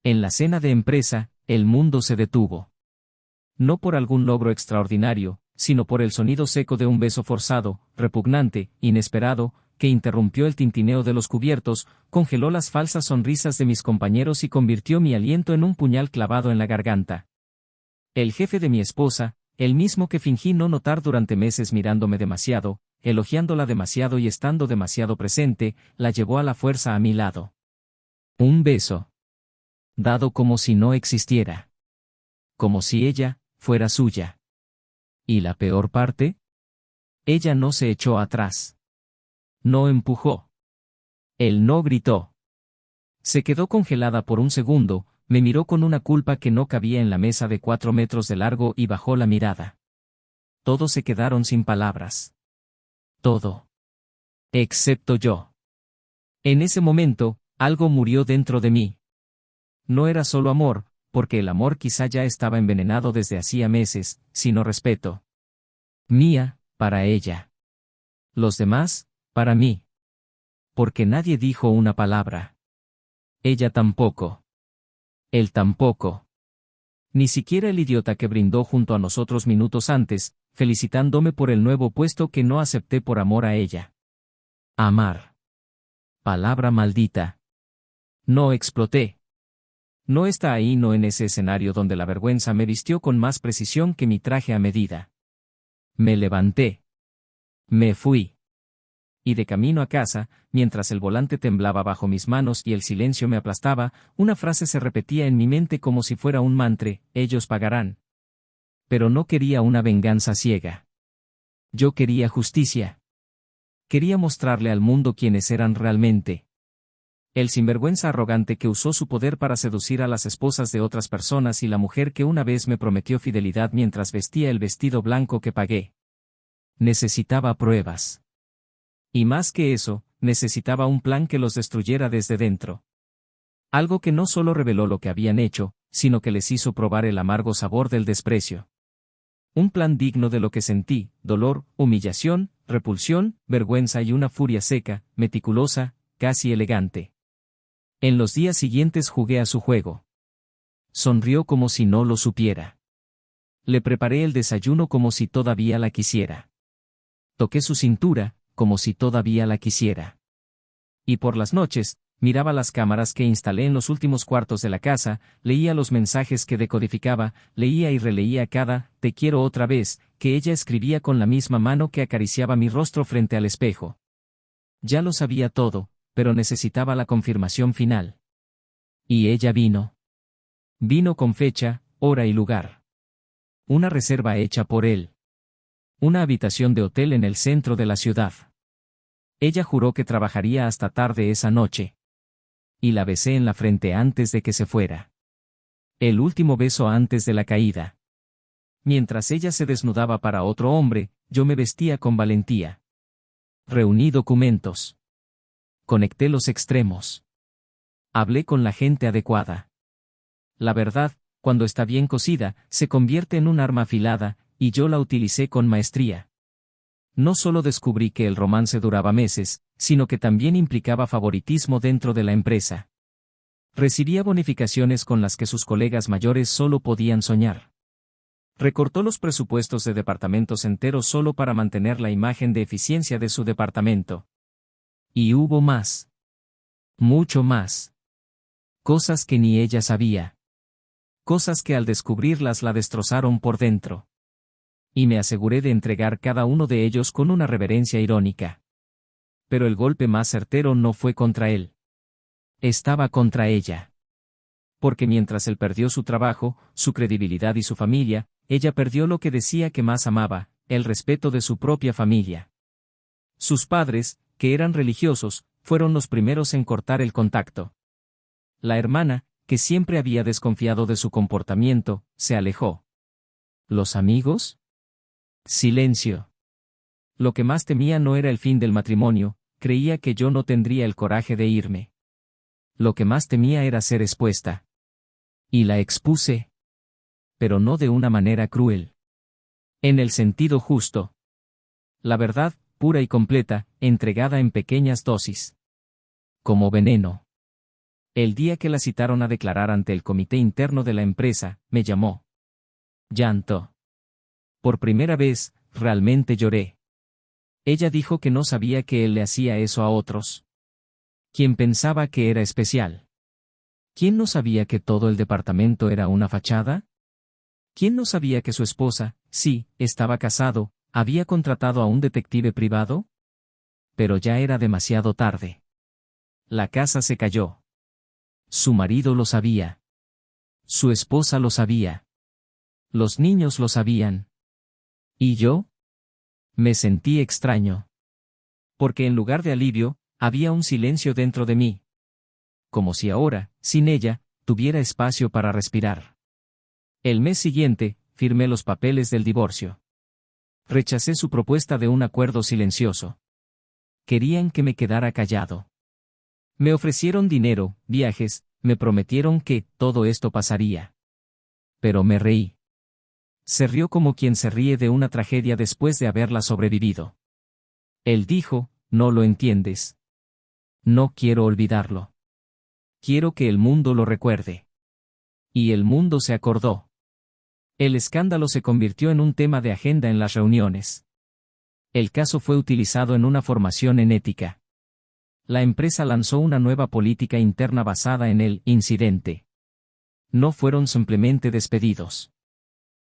En la cena de empresa, el mundo se detuvo. No por algún logro extraordinario, sino por el sonido seco de un beso forzado, repugnante, inesperado, que interrumpió el tintineo de los cubiertos, congeló las falsas sonrisas de mis compañeros y convirtió mi aliento en un puñal clavado en la garganta. El jefe de mi esposa, el mismo que fingí no notar durante meses mirándome demasiado, elogiándola demasiado y estando demasiado presente, la llevó a la fuerza a mi lado. Un beso. Dado como si no existiera. Como si ella fuera suya. ¿Y la peor parte? Ella no se echó atrás. No empujó. Él no gritó. Se quedó congelada por un segundo, me miró con una culpa que no cabía en la mesa de 4 metros de largo y bajó la mirada. Todos se quedaron sin palabras. Todo. Excepto yo. En ese momento, algo murió dentro de mí. No era solo amor, porque el amor quizá ya estaba envenenado desde hacía meses, sino respeto. Mía, para ella. Los demás, para mí. Porque nadie dijo una palabra. Ella tampoco. Él tampoco. Ni siquiera el idiota que brindó junto a nosotros minutos antes, felicitándome por el nuevo puesto que no acepté por amor a ella. Amar. Palabra maldita. No exploté. No está ahí, no en ese escenario donde la vergüenza me vistió con más precisión que mi traje a medida. Me levanté. Me fui. Y de camino a casa, mientras el volante temblaba bajo mis manos y el silencio me aplastaba, una frase se repetía en mi mente como si fuera un mantra: ellos pagarán. Pero no quería una venganza ciega. Yo quería justicia. Quería mostrarle al mundo quiénes eran realmente. El sinvergüenza arrogante que usó su poder para seducir a las esposas de otras personas y la mujer que una vez me prometió fidelidad mientras vestía el vestido blanco que pagué. Necesitaba pruebas. Y más que eso, necesitaba un plan que los destruyera desde dentro. Algo que no solo reveló lo que habían hecho, sino que les hizo probar el amargo sabor del desprecio. Un plan digno de lo que sentí: dolor, humillación, repulsión, vergüenza y una furia seca, meticulosa, casi elegante. En los días siguientes jugué a su juego. Sonrió como si no lo supiera. Le preparé el desayuno como si todavía la quisiera. Toqué su cintura, como si todavía la quisiera. Y por las noches, miraba las cámaras que instalé en los últimos cuartos de la casa, leía los mensajes que decodificaba, leía y releía cada "te quiero otra vez", que ella escribía con la misma mano que acariciaba mi rostro frente al espejo. Ya lo sabía todo, pero necesitaba la confirmación final. Y ella vino. Vino con fecha, hora y lugar. Una reserva hecha por él. Una habitación de hotel en el centro de la ciudad. Ella juró que trabajaría hasta tarde esa noche. Y la besé en la frente antes de que se fuera. El último beso antes de la caída. Mientras ella se desnudaba para otro hombre, yo me vestía con valentía. Reuní documentos. Conecté los extremos. Hablé con la gente adecuada. La verdad, cuando está bien cocida, se convierte en un arma afilada, y yo la utilicé con maestría. No solo descubrí que el romance duraba meses, sino que también implicaba favoritismo dentro de la empresa. Recibía bonificaciones con las que sus colegas mayores solo podían soñar. Recortó los presupuestos de departamentos enteros solo para mantener la imagen de eficiencia de su departamento. Y hubo más. Mucho más. Cosas que ni ella sabía. Cosas que al descubrirlas la destrozaron por dentro. Y me aseguré de entregar cada uno de ellos con una reverencia irónica. Pero el golpe más certero no fue contra él. Estaba contra ella. Porque mientras él perdió su trabajo, su credibilidad y su familia, ella perdió lo que decía que más amaba: el respeto de su propia familia. Sus padres, que eran religiosos, fueron los primeros en cortar el contacto. La hermana, que siempre había desconfiado de su comportamiento, se alejó. ¿Los amigos? Silencio. Lo que más temía no era el fin del matrimonio, creía que yo no tendría el coraje de irme. Lo que más temía era ser expuesta. Y la expuse. Pero no de una manera cruel. En el sentido justo. La verdad, pura y completa, entregada en pequeñas dosis. Como veneno. El día que la citaron a declarar ante el comité interno de la empresa, me llamó. Llanto. Por primera vez, realmente lloré. Ella dijo que no sabía que él le hacía eso a otros. ¿Quién pensaba que era especial? ¿Quién no sabía que todo el departamento era una fachada? ¿Quién no sabía que su esposa, sí, estaba casado, había contratado a un detective privado? Pero ya era demasiado tarde. La casa se cayó. Su marido lo sabía. Su esposa lo sabía. Los niños lo sabían. ¿Y yo? Me sentí extraño. Porque en lugar de alivio, había un silencio dentro de mí. Como si ahora, sin ella, tuviera espacio para respirar. El mes siguiente, firmé los papeles del divorcio. Rechacé su propuesta de un acuerdo silencioso. Querían que me quedara callado. Me ofrecieron dinero, viajes, me prometieron que todo esto pasaría. Pero me reí. Se rió como quien se ríe de una tragedia después de haberla sobrevivido. Él dijo, no lo entiendes. No quiero olvidarlo. Quiero que el mundo lo recuerde. Y el mundo se acordó. El escándalo se convirtió en un tema de agenda en las reuniones. El caso fue utilizado en una formación en ética. La empresa lanzó una nueva política interna basada en el incidente. No fueron simplemente despedidos.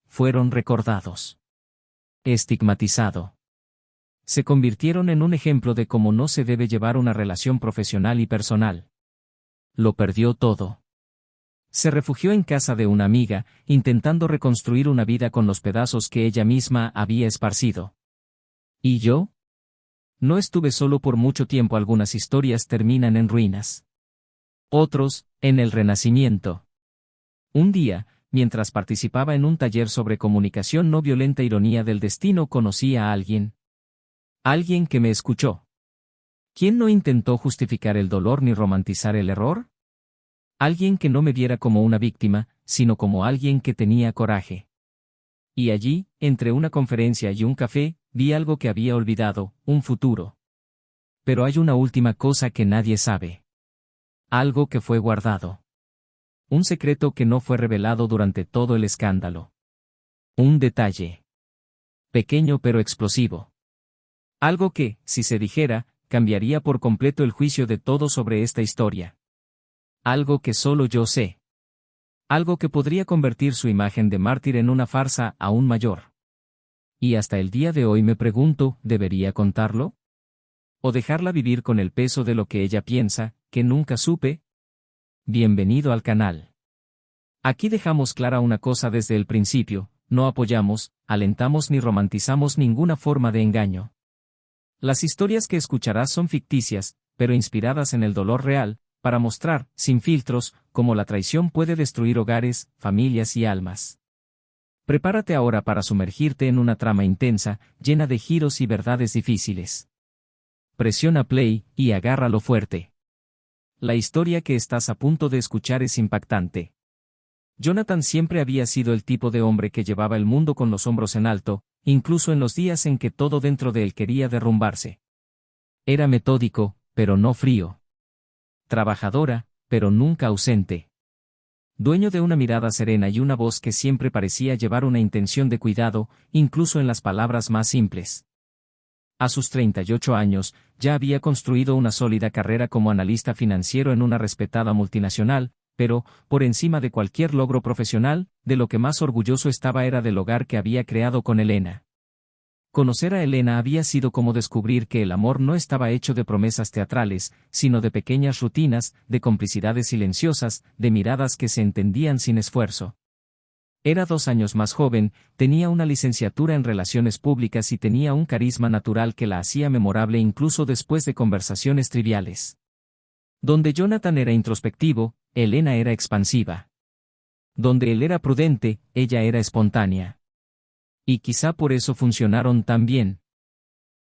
Fueron recordados. Estigmatizado. Se convirtieron en un ejemplo de cómo no se debe llevar una relación profesional y personal. Lo perdió todo. Se refugió en casa de una amiga, intentando reconstruir una vida con los pedazos que ella misma había esparcido. ¿Y yo? No estuve solo por mucho tiempo. Algunas historias terminan en ruinas. Otros, en el renacimiento. Un día, mientras participaba en un taller sobre comunicación no violenta, ironía del destino, conocí a alguien. Alguien que me escuchó. ¿Quién no intentó justificar el dolor ni romantizar el error? Alguien que no me viera como una víctima, sino como alguien que tenía coraje. Y allí, entre una conferencia y un café, vi algo que había olvidado, un futuro. Pero hay una última cosa que nadie sabe. Algo que fue guardado. Un secreto que no fue revelado durante todo el escándalo. Un detalle. Pequeño pero explosivo. Algo que, si se dijera, cambiaría por completo el juicio de todos sobre esta historia. Algo que solo yo sé. Algo que podría convertir su imagen de mártir en una farsa aún mayor. Y hasta el día de hoy me pregunto, ¿debería contarlo? ¿O dejarla vivir con el peso de lo que ella piensa, que nunca supe? Bienvenido al canal. Aquí dejamos clara una cosa desde el principio: no apoyamos, alentamos ni romantizamos ninguna forma de engaño. Las historias que escucharás son ficticias, pero inspiradas en el dolor real, para mostrar, sin filtros, cómo la traición puede destruir hogares, familias y almas. Prepárate ahora para sumergirte en una trama intensa, llena de giros y verdades difíciles. Presiona play, y agárralo fuerte. La historia que estás a punto de escuchar es impactante. Jonathan siempre había sido el tipo de hombre que llevaba el mundo con los hombros en alto, incluso en los días en que todo dentro de él quería derrumbarse. Era metódico, pero no frío. Trabajadora, pero nunca ausente. Dueño de una mirada serena y una voz que siempre parecía llevar una intención de cuidado, incluso en las palabras más simples. A sus 38 años, ya había construido una sólida carrera como analista financiero en una respetada multinacional, pero, por encima de cualquier logro profesional, de lo que más orgulloso estaba era del hogar que había creado con Elena. Conocer a Elena había sido como descubrir que el amor no estaba hecho de promesas teatrales, sino de pequeñas rutinas, de complicidades silenciosas, de miradas que se entendían sin esfuerzo. Era 2 años más joven, tenía una licenciatura en Relaciones Públicas y tenía un carisma natural que la hacía memorable incluso después de conversaciones triviales. Donde Jonathan era introspectivo, Elena era expansiva. Donde él era prudente, ella era espontánea. Y quizá por eso funcionaron tan bien.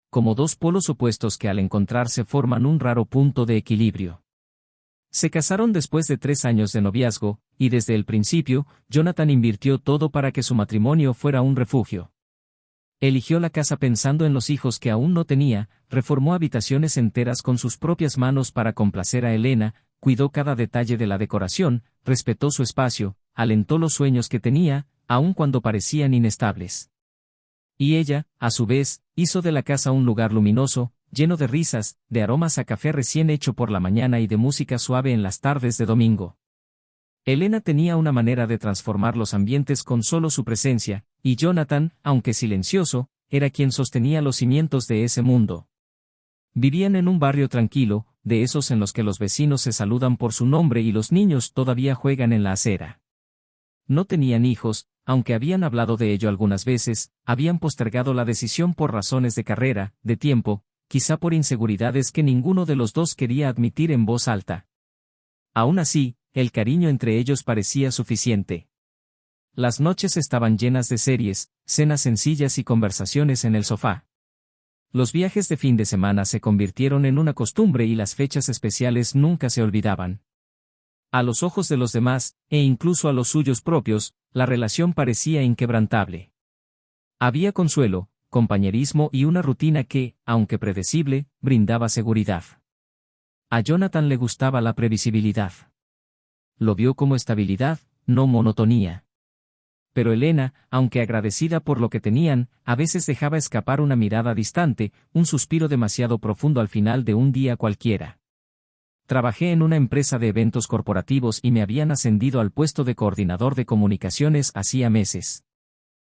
Como dos polos opuestos que al encontrarse forman un raro punto de equilibrio. Se casaron después de 3 años de noviazgo, y desde el principio, Jonathan invirtió todo para que su matrimonio fuera un refugio. Eligió la casa pensando en los hijos que aún no tenía, reformó habitaciones enteras con sus propias manos para complacer a Elena, cuidó cada detalle de la decoración, respetó su espacio, alentó los sueños que tenía, aun cuando parecían inestables. Y ella, a su vez, hizo de la casa un lugar luminoso, lleno de risas, de aromas a café recién hecho por la mañana y de música suave en las tardes de domingo. Elena tenía una manera de transformar los ambientes con solo su presencia, y Jonathan, aunque silencioso, era quien sostenía los cimientos de ese mundo. Vivían en un barrio tranquilo, de esos en los que los vecinos se saludan por su nombre y los niños todavía juegan en la acera. No tenían hijos, aunque habían hablado de ello algunas veces, habían postergado la decisión por razones de carrera, de tiempo, quizá por inseguridades que ninguno de los dos quería admitir en voz alta. Aún así, el cariño entre ellos parecía suficiente. Las noches estaban llenas de series, cenas sencillas y conversaciones en el sofá. Los viajes de fin de semana se convirtieron en una costumbre y las fechas especiales nunca se olvidaban. A los ojos de los demás, e incluso a los suyos propios, la relación parecía inquebrantable. Había consuelo, compañerismo y una rutina que, aunque predecible, brindaba seguridad. A Jonathan le gustaba la previsibilidad. Lo vio como estabilidad, no monotonía. Pero Elena, aunque agradecida por lo que tenían, a veces dejaba escapar una mirada distante, un suspiro demasiado profundo al final de un día cualquiera. Trabajé en una empresa de eventos corporativos y me habían ascendido al puesto de coordinador de comunicaciones hacía meses.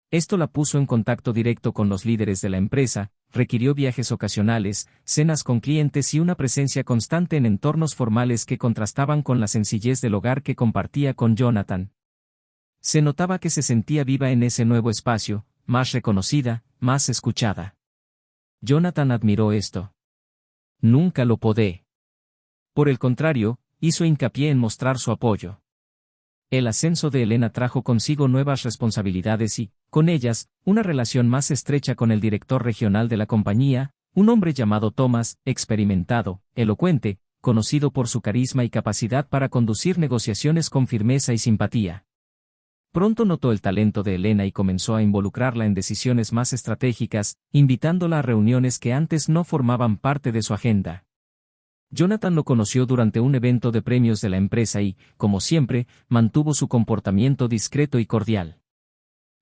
Esto la puso en contacto directo con los líderes de la empresa, requirió viajes ocasionales, cenas con clientes y una presencia constante en entornos formales que contrastaban con la sencillez del hogar que compartía con Jonathan. Se notaba que se sentía viva en ese nuevo espacio, más reconocida, más escuchada. Jonathan admiró esto. Nunca lo podé. Por el contrario, hizo hincapié en mostrar su apoyo. El ascenso de Elena trajo consigo nuevas responsabilidades y, con ellas, una relación más estrecha con el director regional de la compañía, un hombre llamado Thomas, experimentado, elocuente, conocido por su carisma y capacidad para conducir negociaciones con firmeza y simpatía. Pronto notó el talento de Elena y comenzó a involucrarla en decisiones más estratégicas, invitándola a reuniones que antes no formaban parte de su agenda. Jonathan lo conoció durante un evento de premios de la empresa y, como siempre, mantuvo su comportamiento discreto y cordial.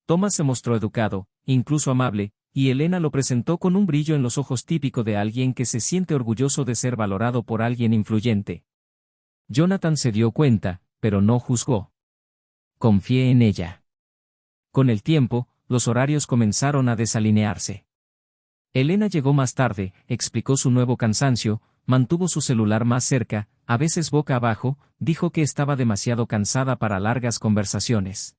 Thomas se mostró educado, incluso amable, y Elena lo presentó con un brillo en los ojos típico de alguien que se siente orgulloso de ser valorado por alguien influyente. Jonathan se dio cuenta, pero no juzgó. Confié en ella. Con el tiempo, los horarios comenzaron a desalinearse. Elena llegó más tarde, explicó su nuevo cansancio, mantuvo su celular más cerca, a veces boca abajo, dijo que estaba demasiado cansada para largas conversaciones.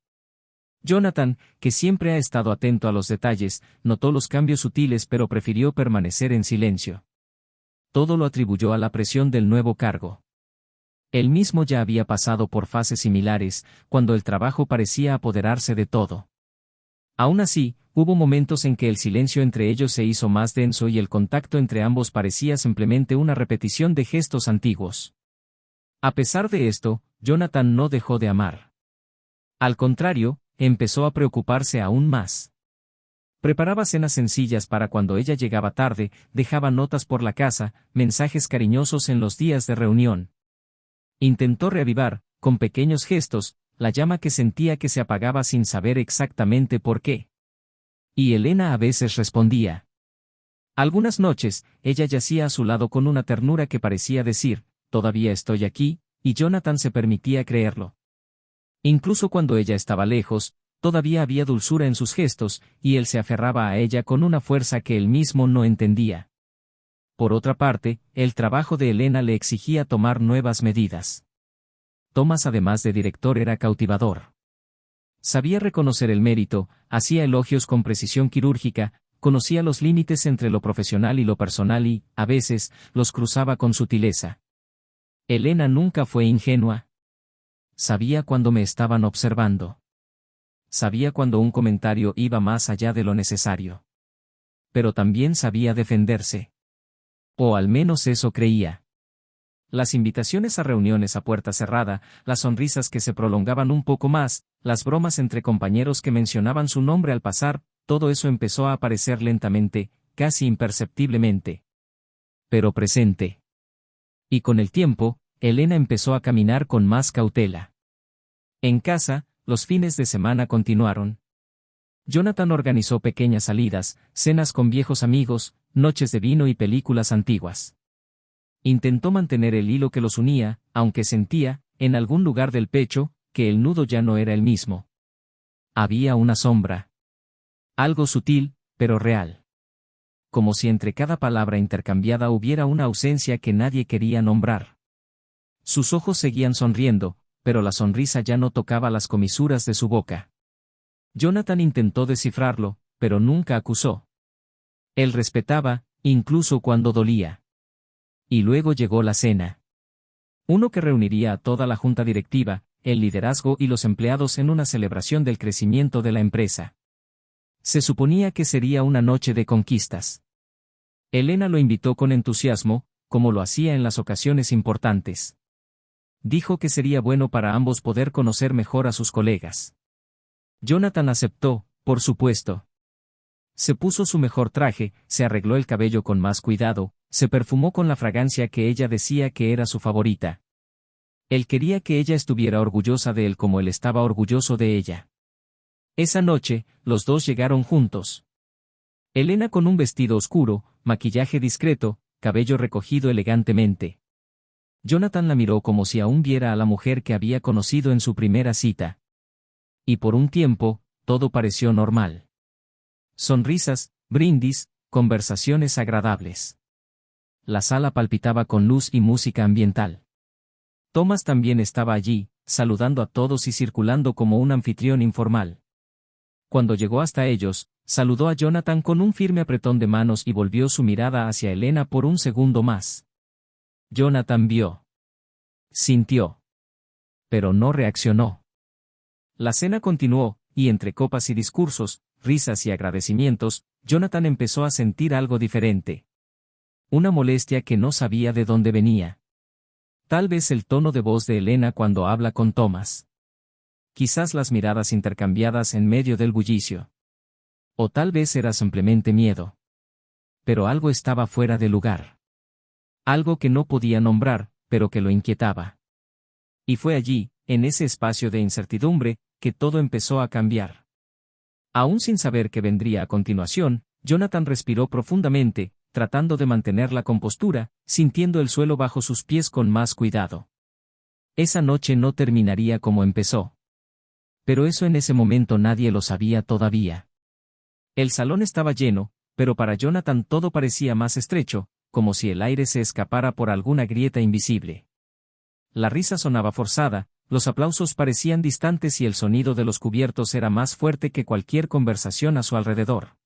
Jonathan, que siempre ha estado atento a los detalles, notó los cambios sutiles pero prefirió permanecer en silencio. Todo lo atribuyó a la presión del nuevo cargo. Él mismo ya había pasado por fases similares, cuando el trabajo parecía apoderarse de todo. Aún así, hubo momentos en que el silencio entre ellos se hizo más denso y el contacto entre ambos parecía simplemente una repetición de gestos antiguos. A pesar de esto, Jonathan no dejó de amar. Al contrario, empezó a preocuparse aún más. Preparaba cenas sencillas para cuando ella llegaba tarde, dejaba notas por la casa, mensajes cariñosos en los días de reunión. Intentó reavivar, con pequeños gestos, la llama que sentía que se apagaba sin saber exactamente por qué. Y Elena a veces respondía. Algunas noches, ella yacía a su lado con una ternura que parecía decir, «Todavía estoy aquí», y Jonathan se permitía creerlo. Incluso cuando ella estaba lejos, todavía había dulzura en sus gestos, y él se aferraba a ella con una fuerza que él mismo no entendía. Por otra parte, el trabajo de Elena le exigía tomar nuevas medidas. Thomas, además de director, era cautivador. Sabía reconocer el mérito, hacía elogios con precisión quirúrgica, conocía los límites entre lo profesional y lo personal y, a veces, los cruzaba con sutileza. Elena nunca fue ingenua. Sabía cuando me estaban observando. Sabía cuando un comentario iba más allá de lo necesario. Pero también sabía defenderse. O al menos eso creía. Las invitaciones a reuniones a puerta cerrada, las sonrisas que se prolongaban un poco más, las bromas entre compañeros que mencionaban su nombre al pasar, todo eso empezó a aparecer lentamente, casi imperceptiblemente. Pero presente. Y con el tiempo, Elena empezó a caminar con más cautela. En casa, los fines de semana continuaron. Jonathan organizó pequeñas salidas, cenas con viejos amigos, noches de vino y películas antiguas. Intentó mantener el hilo que los unía, aunque sentía, en algún lugar del pecho, que el nudo ya no era el mismo. Había una sombra. Algo sutil, pero real. Como si entre cada palabra intercambiada hubiera una ausencia que nadie quería nombrar. Sus ojos seguían sonriendo, pero la sonrisa ya no tocaba las comisuras de su boca. Jonathan intentó descifrarlo, pero nunca acusó. Él respetaba, incluso cuando dolía. Y luego llegó la cena. Uno que reuniría a toda la junta directiva, el liderazgo y los empleados en una celebración del crecimiento de la empresa. Se suponía que sería una noche de conquistas. Elena lo invitó con entusiasmo, como lo hacía en las ocasiones importantes. Dijo que sería bueno para ambos poder conocer mejor a sus colegas. Jonathan aceptó, por supuesto. Se puso su mejor traje, se arregló el cabello con más cuidado, se perfumó con la fragancia que ella decía que era su favorita. Él quería que ella estuviera orgullosa de él como él estaba orgulloso de ella. Esa noche, los dos llegaron juntos. Elena con un vestido oscuro, maquillaje discreto, cabello recogido elegantemente. Jonathan la miró como si aún viera a la mujer que había conocido en su primera cita. Y por un tiempo, todo pareció normal. Sonrisas, brindis, conversaciones agradables. La sala palpitaba con luz y música ambiental. Thomas también estaba allí, saludando a todos y circulando como un anfitrión informal. Cuando llegó hasta ellos, saludó a Jonathan con un firme apretón de manos y volvió su mirada hacia Elena por un segundo más. Jonathan vio. Sintió. Pero no reaccionó. La cena continuó, y entre copas y discursos, risas y agradecimientos, Jonathan empezó a sentir algo diferente. Una molestia que no sabía de dónde venía. Tal vez el tono de voz de Elena cuando habla con Thomas. Quizás las miradas intercambiadas en medio del bullicio. O tal vez era simplemente miedo. Pero algo estaba fuera de lugar. Algo que no podía nombrar, pero que lo inquietaba. Y fue allí, en ese espacio de incertidumbre, que todo empezó a cambiar. Aún sin saber qué vendría a continuación, Jonathan respiró profundamente, tratando de mantener la compostura, sintiendo el suelo bajo sus pies con más cuidado. Esa noche no terminaría como empezó. Pero eso en ese momento nadie lo sabía todavía. El salón estaba lleno, pero para Jonathan todo parecía más estrecho, como si el aire se escapara por alguna grieta invisible. La risa sonaba forzada, los aplausos parecían distantes y el sonido de los cubiertos era más fuerte que cualquier conversación a su alrededor.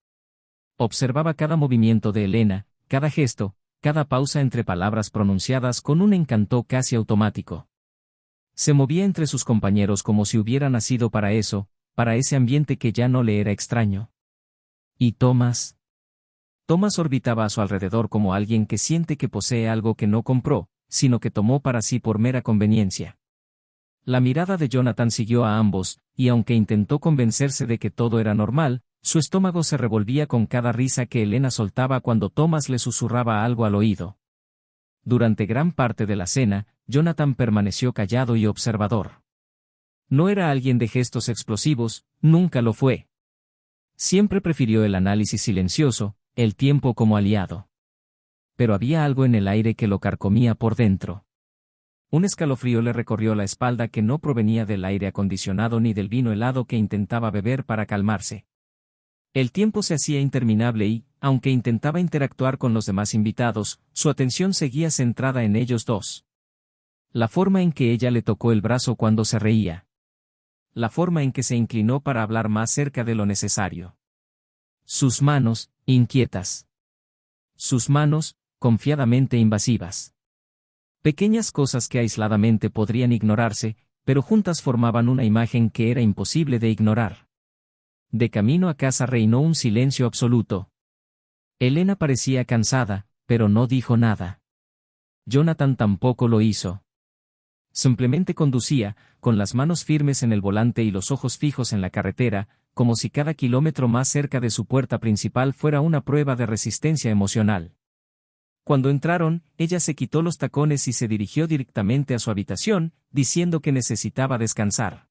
Observaba cada movimiento de Elena, cada gesto, cada pausa entre palabras pronunciadas con un encanto casi automático. Se movía entre sus compañeros como si hubiera nacido para eso, para ese ambiente que ya no le era extraño. ¿Y Thomas? Thomas orbitaba a su alrededor como alguien que siente que posee algo que no compró, sino que tomó para sí por mera conveniencia. La mirada de Jonathan siguió a ambos, y aunque intentó convencerse de que todo era normal, su estómago se revolvía con cada risa que Elena soltaba cuando Thomas le susurraba algo al oído. Durante gran parte de la cena, Jonathan permaneció callado y observador. No era alguien de gestos explosivos, nunca lo fue. Siempre prefirió el análisis silencioso, el tiempo como aliado. Pero había algo en el aire que lo carcomía por dentro. Un escalofrío le recorrió la espalda que no provenía del aire acondicionado ni del vino helado que intentaba beber para calmarse. El tiempo se hacía interminable y, aunque intentaba interactuar con los demás invitados, su atención seguía centrada en ellos dos. La forma en que ella le tocó el brazo cuando se reía. La forma en que se inclinó para hablar más cerca de lo necesario. Sus manos, inquietas. Sus manos, confiadamente invasivas. Pequeñas cosas que aisladamente podrían ignorarse, pero juntas formaban una imagen que era imposible de ignorar. De camino a casa reinó un silencio absoluto. Elena parecía cansada, pero no dijo nada. Jonathan tampoco lo hizo. Simplemente conducía, con las manos firmes en el volante y los ojos fijos en la carretera, como si cada kilómetro más cerca de su puerta principal fuera una prueba de resistencia emocional. Cuando entraron, ella se quitó los tacones y se dirigió directamente a su habitación, diciendo que necesitaba descansar.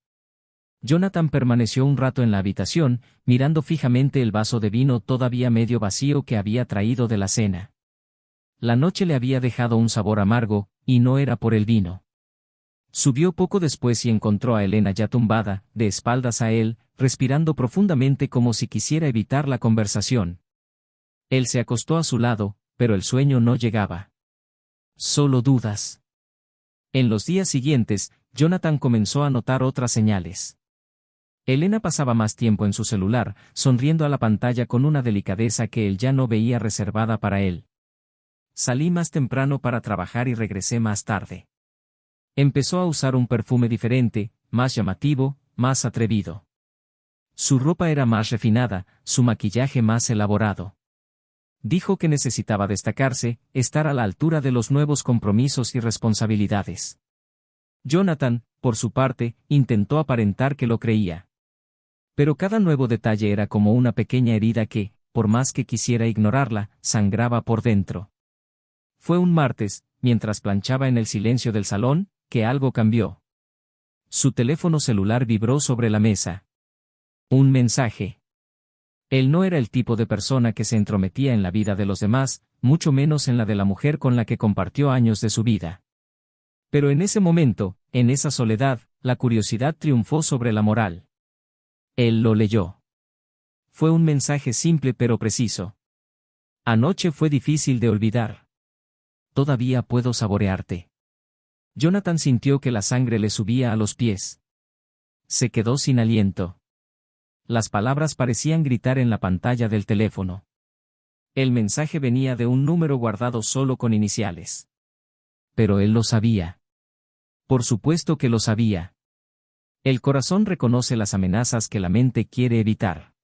Jonathan permaneció un rato en la habitación, mirando fijamente el vaso de vino todavía medio vacío que había traído de la cena. La noche le había dejado un sabor amargo, y no era por el vino. Subió poco después y encontró a Elena ya tumbada, de espaldas a él, respirando profundamente como si quisiera evitar la conversación. Él se acostó a su lado, pero el sueño no llegaba. Solo dudas. En los días siguientes, Jonathan comenzó a notar otras señales. Elena pasaba más tiempo en su celular, sonriendo a la pantalla con una delicadeza que él ya no veía reservada para él. Salí más temprano para trabajar y regresé más tarde. Empezó a usar un perfume diferente, más llamativo, más atrevido. Su ropa era más refinada, su maquillaje más elaborado. Dijo que necesitaba destacarse, estar a la altura de los nuevos compromisos y responsabilidades. Jonathan, por su parte, intentó aparentar que lo creía. Pero cada nuevo detalle era como una pequeña herida que, por más que quisiera ignorarla, sangraba por dentro. Fue un martes, mientras planchaba en el silencio del salón, que algo cambió. Su teléfono celular vibró sobre la mesa. Un mensaje. Él no era el tipo de persona que se entrometía en la vida de los demás, mucho menos en la de la mujer con la que compartió años de su vida. Pero en ese momento, en esa soledad, la curiosidad triunfó sobre la moral. Él lo leyó. Fue un mensaje simple pero preciso. Anoche fue difícil de olvidar. Todavía puedo saborearte. Jonathan sintió que la sangre le subía a los pies. Se quedó sin aliento. Las palabras parecían gritar en la pantalla del teléfono. El mensaje venía de un número guardado solo con iniciales. Pero él lo sabía. Por supuesto que lo sabía. El corazón reconoce las amenazas que la mente quiere evitar.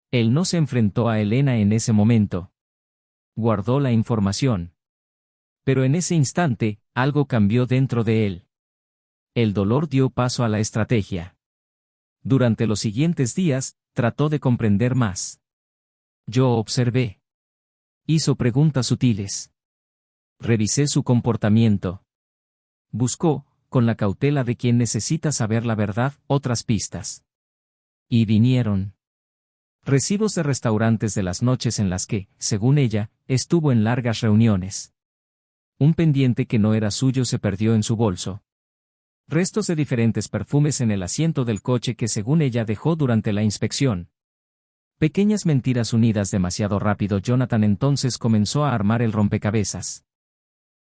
Él no se enfrentó a Elena en ese momento. Guardó la información. Pero en ese instante, algo cambió dentro de él. El dolor dio paso a la estrategia. Durante los siguientes días, trató de comprender más. Yo observé. Hizo preguntas sutiles. Revisé su comportamiento. Buscó, con la cautela de quien necesita saber la verdad, otras pistas. Y vinieron. Recibos de restaurantes de las noches en las que, según ella, estuvo en largas reuniones. Un pendiente que no era suyo se perdió en su bolso. Restos de diferentes perfumes en el asiento del coche que según ella dejó durante la inspección. Pequeñas mentiras unidas demasiado rápido. Jonathan entonces comenzó a armar el rompecabezas.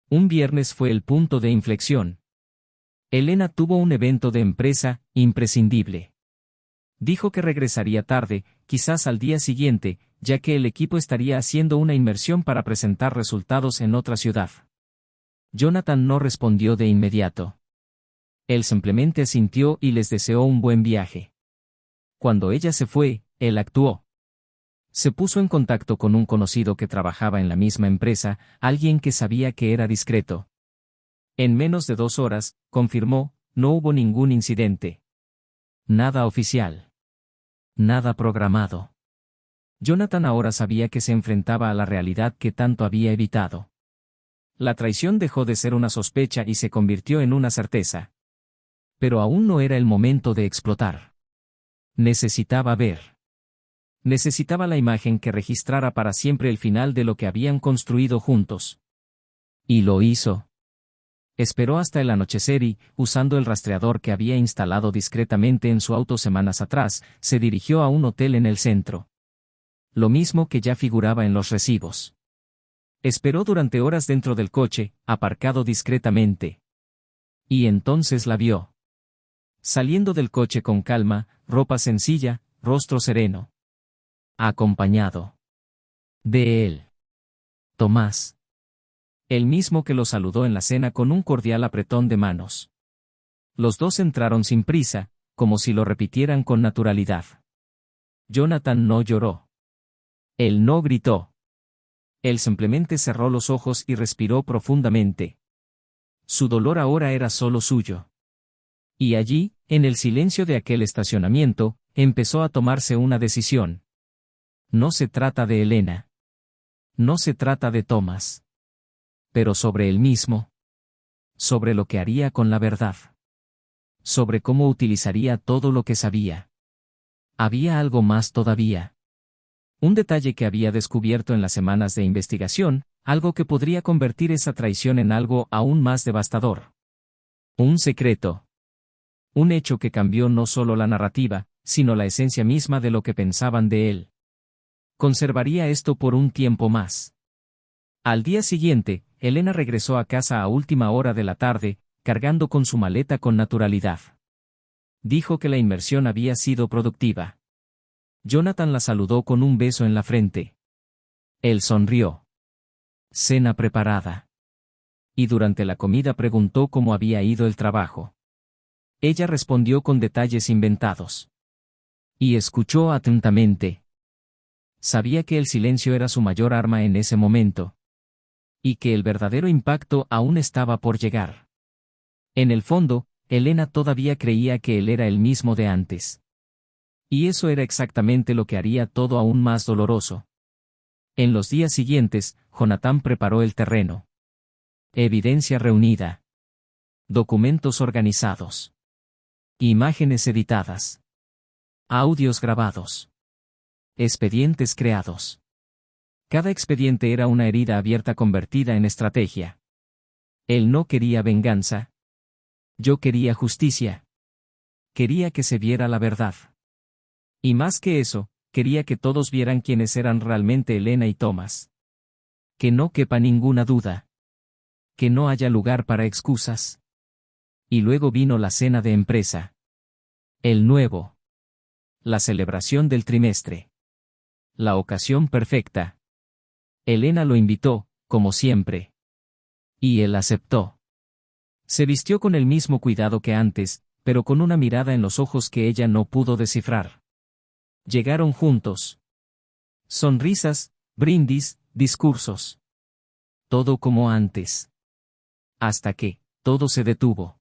Un viernes fue el punto de inflexión. Elena tuvo un evento de empresa, imprescindible. Dijo que regresaría tarde, quizás al día siguiente, ya que el equipo estaría haciendo una inmersión para presentar resultados en otra ciudad. Jonathan no respondió de inmediato. Él simplemente asintió y les deseó un buen viaje. Cuando ella se fue, él actuó. Se puso en contacto con un conocido que trabajaba en la misma empresa, alguien que sabía que era discreto. En menos de 2 horas, confirmó, no hubo ningún incidente. Nada oficial. Nada programado. Jonathan ahora sabía que se enfrentaba a la realidad que tanto había evitado. La traición dejó de ser una sospecha y se convirtió en una certeza. Pero aún no era el momento de explotar. Necesitaba ver. Necesitaba la imagen que registrara para siempre el final de lo que habían construido juntos. Y lo hizo. Esperó hasta el anochecer y, usando el rastreador que había instalado discretamente en su auto semanas atrás, se dirigió a un hotel en el centro. Lo mismo que ya figuraba en los recibos. Esperó durante horas dentro del coche, aparcado discretamente. Y entonces la vio. Saliendo del coche con calma, ropa sencilla, rostro sereno. Acompañado de él. Tomás. El mismo que lo saludó en la cena con un cordial apretón de manos. Los dos entraron sin prisa, como si lo repitieran con naturalidad. Jonathan no lloró. Él no gritó. Él simplemente cerró los ojos y respiró profundamente. Su dolor ahora era solo suyo. Y allí, en el silencio de aquel estacionamiento, empezó a tomarse una decisión. No se trata de Elena. No se trata de Thomas. pero sobre él mismo. Sobre lo que haría con la verdad. Sobre cómo utilizaría todo lo que sabía. Había algo más todavía. Un detalle que había descubierto en las semanas de investigación, algo que podría convertir esa traición en algo aún más devastador. Un secreto. Un hecho que cambió no solo la narrativa, sino la esencia misma de lo que pensaban de él. Conservaría esto por un tiempo más. Al día siguiente, Elena regresó a casa a última hora de la tarde, cargando con su maleta con naturalidad. Dijo que la inmersión había sido productiva. Jonathan la saludó con un beso en la frente. Él sonrió. Cena preparada. Y durante la comida preguntó cómo había ido el trabajo. Ella respondió con detalles inventados. Y escuchó atentamente. Sabía que el silencio era su mayor arma en ese momento. Y que el verdadero impacto aún estaba por llegar. En el fondo, Elena todavía creía que él era el mismo de antes. Y eso era exactamente lo que haría todo aún más doloroso. En los días siguientes, Jonathan preparó el terreno. Evidencia reunida. Documentos organizados. Imágenes editadas. Audios grabados. Expedientes creados. Cada expediente era una herida abierta convertida en estrategia. Él no quería venganza. Yo quería justicia. Quería que se viera la verdad. Y más que eso, quería que todos vieran quiénes eran realmente Elena y Thomas. Que no quepa ninguna duda. Que no haya lugar para excusas. Y luego vino la cena de empresa. El nuevo. La celebración del trimestre. La ocasión perfecta. Elena lo invitó, como siempre. Y él aceptó. Se vistió con el mismo cuidado que antes, pero con una mirada en los ojos que ella no pudo descifrar. Llegaron juntos. Sonrisas, brindis, discursos. Todo como antes. Hasta que, todo se detuvo.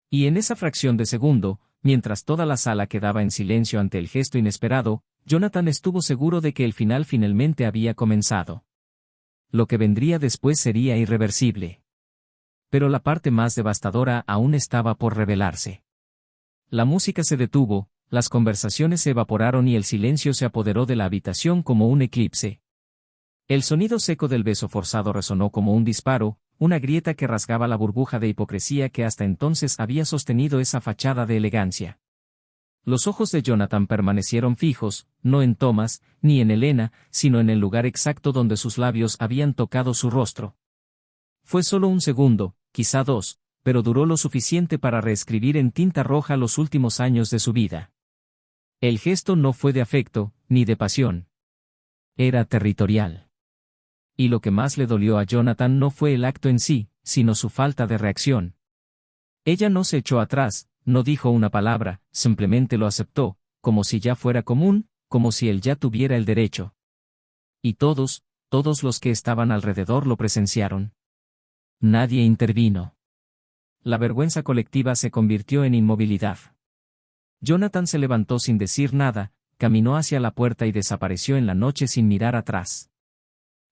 Y en esa fracción de segundo, mientras toda la sala quedaba en silencio ante el gesto inesperado, Jonathan estuvo seguro de que el final finalmente había comenzado. Lo que vendría después sería irreversible. Pero la parte más devastadora aún estaba por revelarse. La música se detuvo, las conversaciones se evaporaron y el silencio se apoderó de la habitación como un eclipse. El sonido seco del beso forzado resonó como un disparo, una grieta que rasgaba la burbuja de hipocresía que hasta entonces había sostenido esa fachada de elegancia. Los ojos de Jonathan permanecieron fijos, no en Thomas, ni en Elena, sino en el lugar exacto donde sus labios habían tocado su rostro. Fue solo un segundo, quizá dos, pero duró lo suficiente para reescribir en tinta roja los últimos años de su vida. El gesto no fue de afecto, ni de pasión. Era territorial. Y lo que más le dolió a Jonathan no fue el acto en sí, sino su falta de reacción. Ella no se echó atrás, no dijo una palabra, simplemente lo aceptó, como si ya fuera común, como si él ya tuviera el derecho. Y todos los que estaban alrededor lo presenciaron. Nadie intervino. La vergüenza colectiva se convirtió en inmovilidad. Jonathan se levantó sin decir nada, caminó hacia la puerta y desapareció en la noche sin mirar atrás.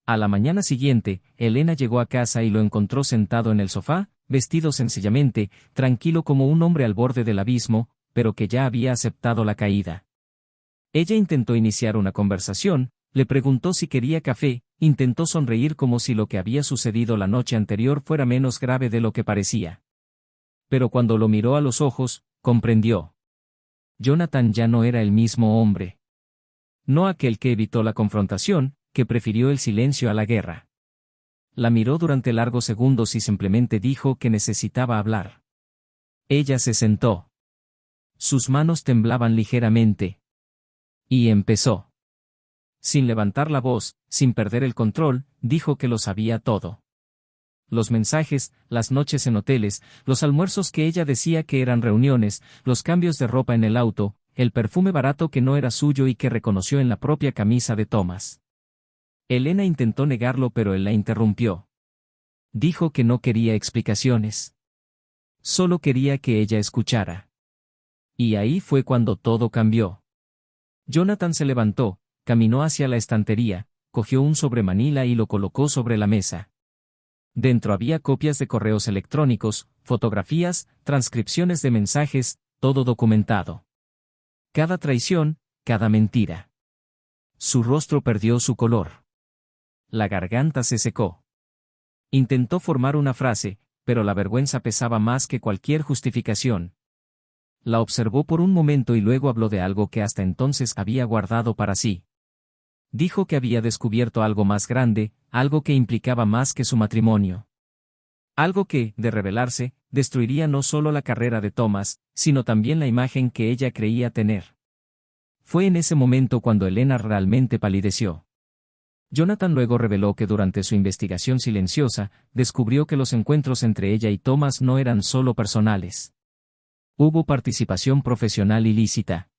A la mañana siguiente, Elena llegó a casa y lo encontró sentado en el sofá, vestido sencillamente, tranquilo como un hombre al borde del abismo, pero que ya había aceptado la caída. Ella intentó iniciar una conversación, le preguntó si quería café, intentó sonreír como si lo que había sucedido la noche anterior fuera menos grave de lo que parecía. Pero cuando lo miró a los ojos, comprendió. Jonathan ya no era el mismo hombre. No aquel que evitó la confrontación, que prefirió el silencio a la guerra. La miró durante largos segundos y simplemente dijo que necesitaba hablar. Ella se sentó. Sus manos temblaban ligeramente. Y empezó. Sin levantar la voz, sin perder el control, dijo que lo sabía todo. Los mensajes, las noches en hoteles, los almuerzos que ella decía que eran reuniones, los cambios de ropa en el auto, el perfume barato que no era suyo y que reconoció en la propia camisa de Thomas. Elena intentó negarlo pero él la interrumpió. Dijo que no quería explicaciones. Solo quería que ella escuchara. Y ahí fue cuando todo cambió. Jonathan se levantó, caminó hacia la estantería, cogió un sobremanila y lo colocó sobre la mesa. Dentro había copias de correos electrónicos, fotografías, transcripciones de mensajes, todo documentado. Cada traición, cada mentira. Su rostro perdió su color. La garganta se secó. Intentó formar una frase, pero la vergüenza pesaba más que cualquier justificación. La observó por un momento y luego habló de algo que hasta entonces había guardado para sí. Dijo que había descubierto algo más grande, algo que implicaba más que su matrimonio. Algo que, de revelarse, destruiría no solo la carrera de Thomas, sino también la imagen que ella creía tener. Fue en ese momento cuando Elena realmente palideció. Jonathan luego reveló que durante su investigación silenciosa, descubrió que los encuentros entre ella y Thomas no eran solo personales. Hubo participación profesional ilícita.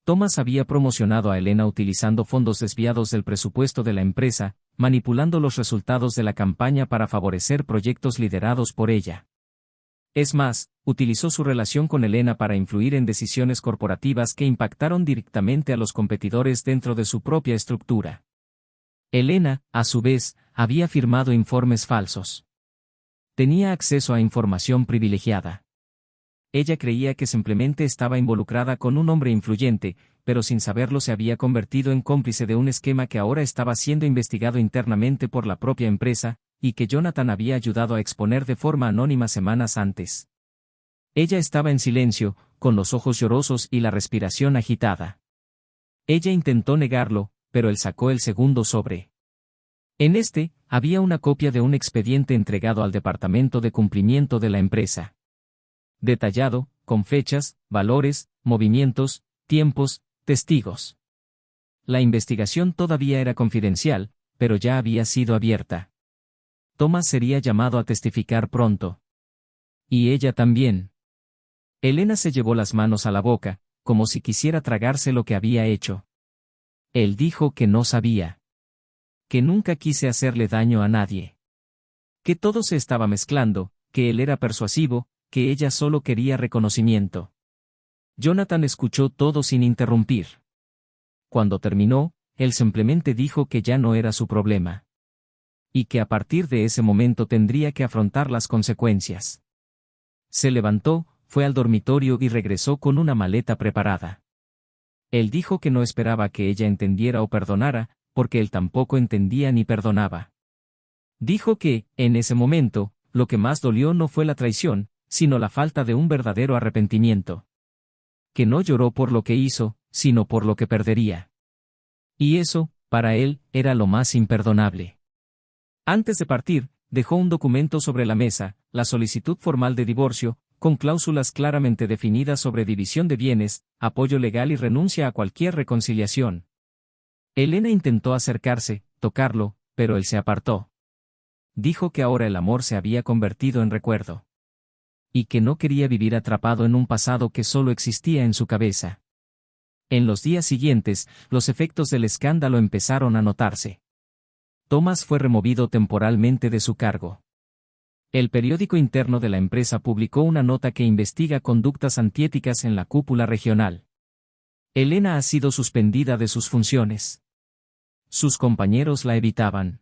Thomas había promocionado a Elena utilizando fondos desviados del presupuesto de la empresa, manipulando los resultados de la campaña para favorecer proyectos liderados por ella. Es más, utilizó su relación con Elena para influir en decisiones corporativas que impactaron directamente a los competidores dentro de su propia estructura. Elena, a su vez, había firmado informes falsos. Tenía acceso a información privilegiada. Ella creía que simplemente estaba involucrada con un hombre influyente, pero sin saberlo se había convertido en cómplice de un esquema que ahora estaba siendo investigado internamente por la propia empresa, y que Jonathan había ayudado a exponer de forma anónima semanas antes. Ella estaba en silencio, con los ojos llorosos y la respiración agitada. Ella intentó negarlo, pero él sacó el segundo sobre. En este, había una copia de un expediente entregado al departamento de cumplimiento de la empresa. Detallado, con fechas, valores, movimientos, tiempos, testigos. La investigación todavía era confidencial, pero ya había sido abierta. Thomas sería llamado a testificar pronto. Y ella también. Elena se llevó las manos a la boca, como si quisiera tragarse lo que había hecho. Él dijo que no sabía. Que nunca quise hacerle daño a nadie. Que todo se estaba mezclando, que él era persuasivo, que ella solo quería reconocimiento. Jonathan escuchó todo sin interrumpir. Cuando terminó, él simplemente dijo que ya no era su problema. Y que a partir de ese momento tendría que afrontar las consecuencias. Se levantó, fue al dormitorio y regresó con una maleta preparada. Él dijo que no esperaba que ella entendiera o perdonara, porque él tampoco entendía ni perdonaba. Dijo que, en ese momento, lo que más dolió no fue la traición, sino la falta de un verdadero arrepentimiento. Que no lloró por lo que hizo, sino por lo que perdería. Y eso, para él, era lo más imperdonable. Antes de partir, dejó un documento sobre la mesa, la solicitud formal de divorcio, con cláusulas claramente definidas sobre división de bienes, apoyo legal y renuncia a cualquier reconciliación. Elena intentó acercarse, tocarlo, pero él se apartó. Dijo que ahora el amor se había convertido en recuerdo. Y que no quería vivir atrapado en un pasado que solo existía en su cabeza. En los días siguientes, los efectos del escándalo empezaron a notarse. Thomas fue removido temporalmente de su cargo. El periódico interno de la empresa publicó una nota que investiga conductas antiéticas en la cúpula regional. Elena ha sido suspendida de sus funciones. Sus compañeros la evitaban.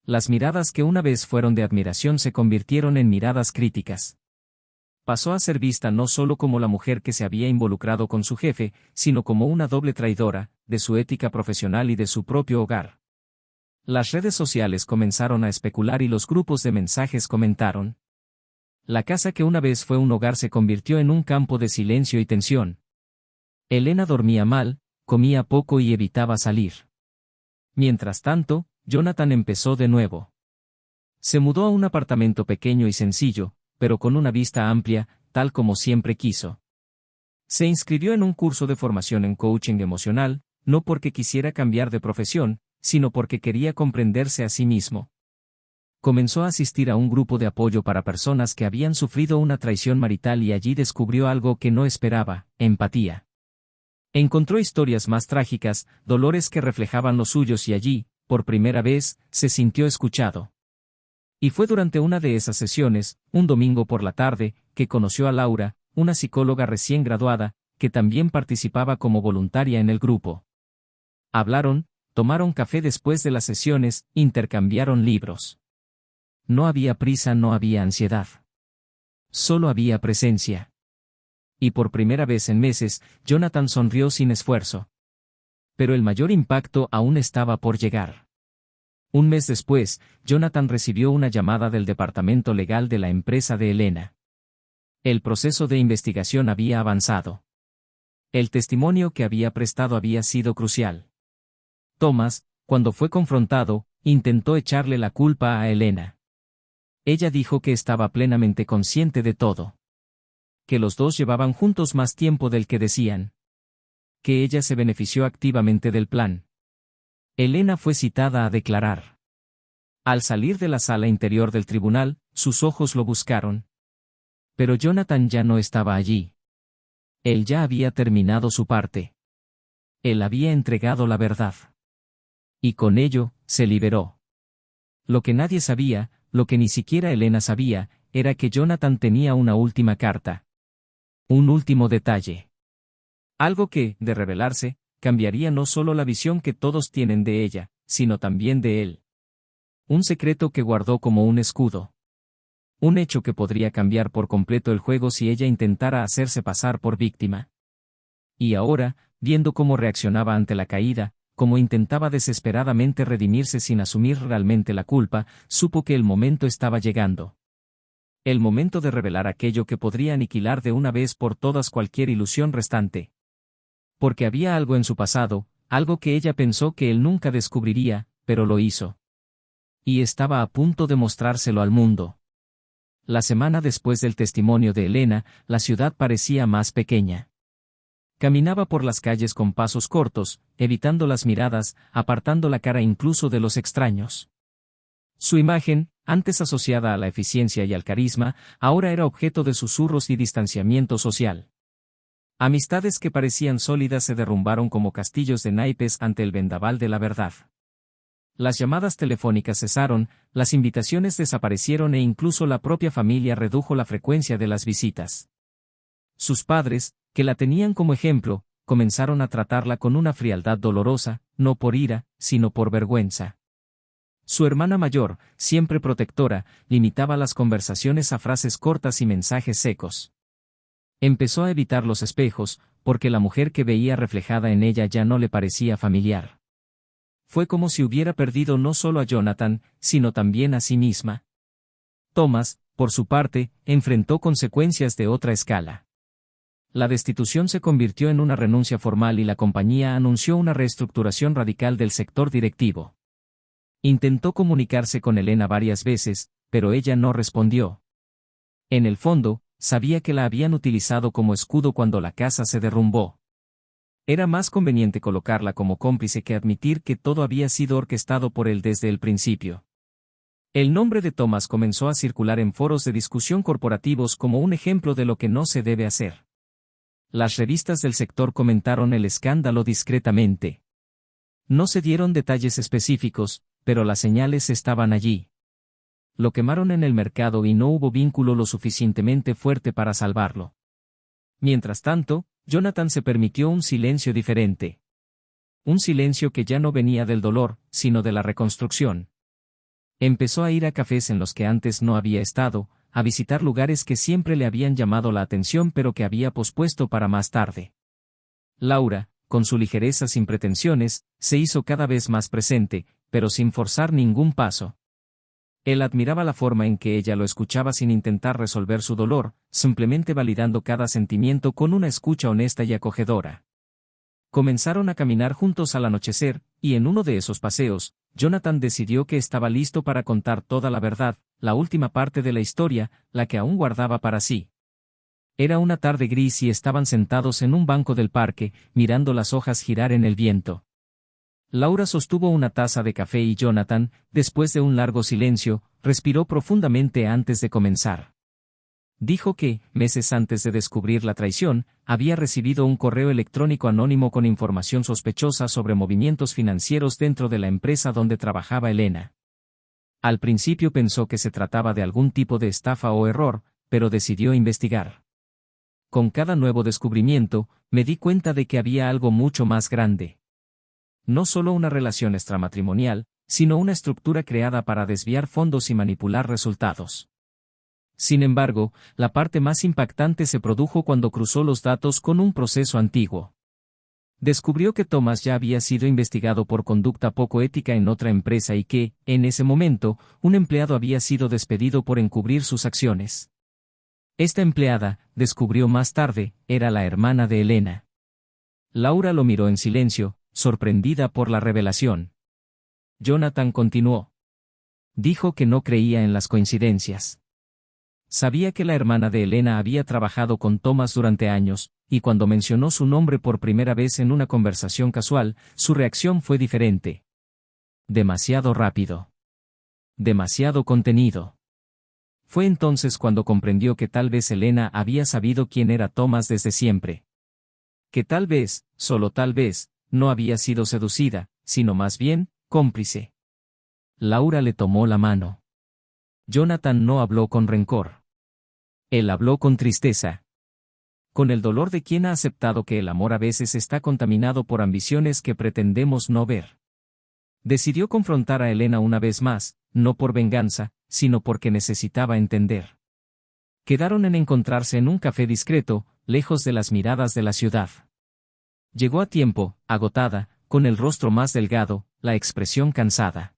Las miradas que una vez fueron de admiración se convirtieron en miradas críticas. Pasó a ser vista no solo como la mujer que se había involucrado con su jefe, sino como una doble traidora, de su ética profesional y de su propio hogar. Las redes sociales comenzaron a especular y los grupos de mensajes comentaron. La casa que una vez fue un hogar se convirtió en un campo de silencio y tensión. Elena dormía mal, comía poco y evitaba salir. Mientras tanto, Jonathan empezó de nuevo. Se mudó a un apartamento pequeño y sencillo, pero con una vista amplia, tal como siempre quiso. Se inscribió en un curso de formación en coaching emocional, no porque quisiera cambiar de profesión, sino porque quería comprenderse a sí mismo. Comenzó a asistir a un grupo de apoyo para personas que habían sufrido una traición marital y allí descubrió algo que no esperaba: empatía. Encontró historias más trágicas, dolores que reflejaban los suyos y allí, por primera vez, se sintió escuchado. Y fue durante una de esas sesiones, un domingo por la tarde, que conoció a Laura, una psicóloga recién graduada, que también participaba como voluntaria en el grupo. Hablaron, tomaron café después de las sesiones, intercambiaron libros. No había prisa, no había ansiedad. Solo había presencia. Y por primera vez en meses, Jonathan sonrió sin esfuerzo. Pero el mayor impacto aún estaba por llegar. Un mes después, Jonathan recibió una llamada del departamento legal de la empresa de Elena. El proceso de investigación había avanzado. El testimonio que había prestado había sido crucial. Thomas, cuando fue confrontado, intentó echarle la culpa a Elena. Ella dijo que estaba plenamente consciente de todo. Que los dos llevaban juntos más tiempo del que decían. Que ella se benefició activamente del plan. Elena fue citada a declarar. Al salir de la sala interior del tribunal, sus ojos lo buscaron. Pero Jonathan ya no estaba allí. Él ya había terminado su parte. Él había entregado la verdad. Y con ello, se liberó. Lo que nadie sabía, lo que ni siquiera Elena sabía, era que Jonathan tenía una última carta. Un último detalle. Algo que, de revelarse, cambiaría no solo la visión que todos tienen de ella, sino también de él. Un secreto que guardó como un escudo. Un hecho que podría cambiar por completo el juego si ella intentara hacerse pasar por víctima. Y ahora, viendo cómo reaccionaba ante la caída, cómo intentaba desesperadamente redimirse sin asumir realmente la culpa, supo que el momento estaba llegando. El momento de revelar aquello que podría aniquilar de una vez por todas cualquier ilusión restante. Porque había algo en su pasado, algo que ella pensó que él nunca descubriría, pero lo hizo. Y estaba a punto de mostrárselo al mundo. La semana después del testimonio de Elena, la ciudad parecía más pequeña. Caminaba por las calles con pasos cortos, evitando las miradas, apartando la cara incluso de los extraños. Su imagen, antes asociada a la eficiencia y al carisma, ahora era objeto de susurros y distanciamiento social. Amistades que parecían sólidas se derrumbaron como castillos de naipes ante el vendaval de la verdad. Las llamadas telefónicas cesaron, las invitaciones desaparecieron e incluso la propia familia redujo la frecuencia de las visitas. Sus padres, que la tenían como ejemplo, comenzaron a tratarla con una frialdad dolorosa, no por ira, sino por vergüenza. Su hermana mayor, siempre protectora, limitaba las conversaciones a frases cortas y mensajes secos. Empezó a evitar los espejos, porque la mujer que veía reflejada en ella ya no le parecía familiar. Fue como si hubiera perdido no solo a Jonathan, sino también a sí misma. Thomas, por su parte, enfrentó consecuencias de otra escala. La destitución se convirtió en una renuncia formal y la compañía anunció una reestructuración radical del sector directivo. Intentó comunicarse con Elena varias veces, pero ella no respondió. En el fondo, sabía que la habían utilizado como escudo cuando la casa se derrumbó. Era más conveniente colocarla como cómplice que admitir que todo había sido orquestado por él desde el principio. El nombre de Thomas comenzó a circular en foros de discusión corporativos como un ejemplo de lo que no se debe hacer. Las revistas del sector comentaron el escándalo discretamente. No se dieron detalles específicos, pero las señales estaban allí. Lo quemaron en el mercado y no hubo vínculo lo suficientemente fuerte para salvarlo. Mientras tanto, Jonathan se permitió un silencio diferente. Un silencio que ya no venía del dolor, sino de la reconstrucción. Empezó a ir a cafés en los que antes no había estado, a visitar lugares que siempre le habían llamado la atención pero que había pospuesto para más tarde. Laura, con su ligereza sin pretensiones, se hizo cada vez más presente, pero sin forzar ningún paso. Él admiraba la forma en que ella lo escuchaba sin intentar resolver su dolor, simplemente validando cada sentimiento con una escucha honesta y acogedora. Comenzaron a caminar juntos al anochecer, y en uno de esos paseos, Jonathan decidió que estaba listo para contar toda la verdad, la última parte de la historia, la que aún guardaba para sí. Era una tarde gris y estaban sentados en un banco del parque, mirando las hojas girar en el viento. Laura sostuvo una taza de café y Jonathan, después de un largo silencio, respiró profundamente antes de comenzar. Dijo que, meses antes de descubrir la traición, había recibido un correo electrónico anónimo con información sospechosa sobre movimientos financieros dentro de la empresa donde trabajaba Elena. Al principio pensó que se trataba de algún tipo de estafa o error, pero decidió investigar. Con cada nuevo descubrimiento, me di cuenta de que había algo mucho más grande. No solo una relación extramatrimonial, sino una estructura creada para desviar fondos y manipular resultados. Sin embargo, la parte más impactante se produjo cuando cruzó los datos con un proceso antiguo. Descubrió que Thomas ya había sido investigado por conducta poco ética en otra empresa y que, en ese momento, un empleado había sido despedido por encubrir sus acciones. Esta empleada, descubrió más tarde, era la hermana de Elena. Laura lo miró en silencio, sorprendida por la revelación. Jonathan continuó. Dijo que no creía en las coincidencias. Sabía que la hermana de Elena había trabajado con Thomas durante años, y cuando mencionó su nombre por primera vez en una conversación casual, su reacción fue diferente. Demasiado rápido. Demasiado contenido. Fue entonces cuando comprendió que tal vez Elena había sabido quién era Thomas desde siempre. Que tal vez, solo tal vez, no había sido seducida, sino más bien, cómplice. Laura le tomó la mano. Jonathan no habló con rencor. Él habló con tristeza. Con el dolor de quien ha aceptado que el amor a veces está contaminado por ambiciones que pretendemos no ver. Decidió confrontar a Elena una vez más, no por venganza, sino porque necesitaba entender. Quedaron en encontrarse en un café discreto, lejos de las miradas de la ciudad. Llegó a tiempo, agotada, con el rostro más delgado, la expresión cansada.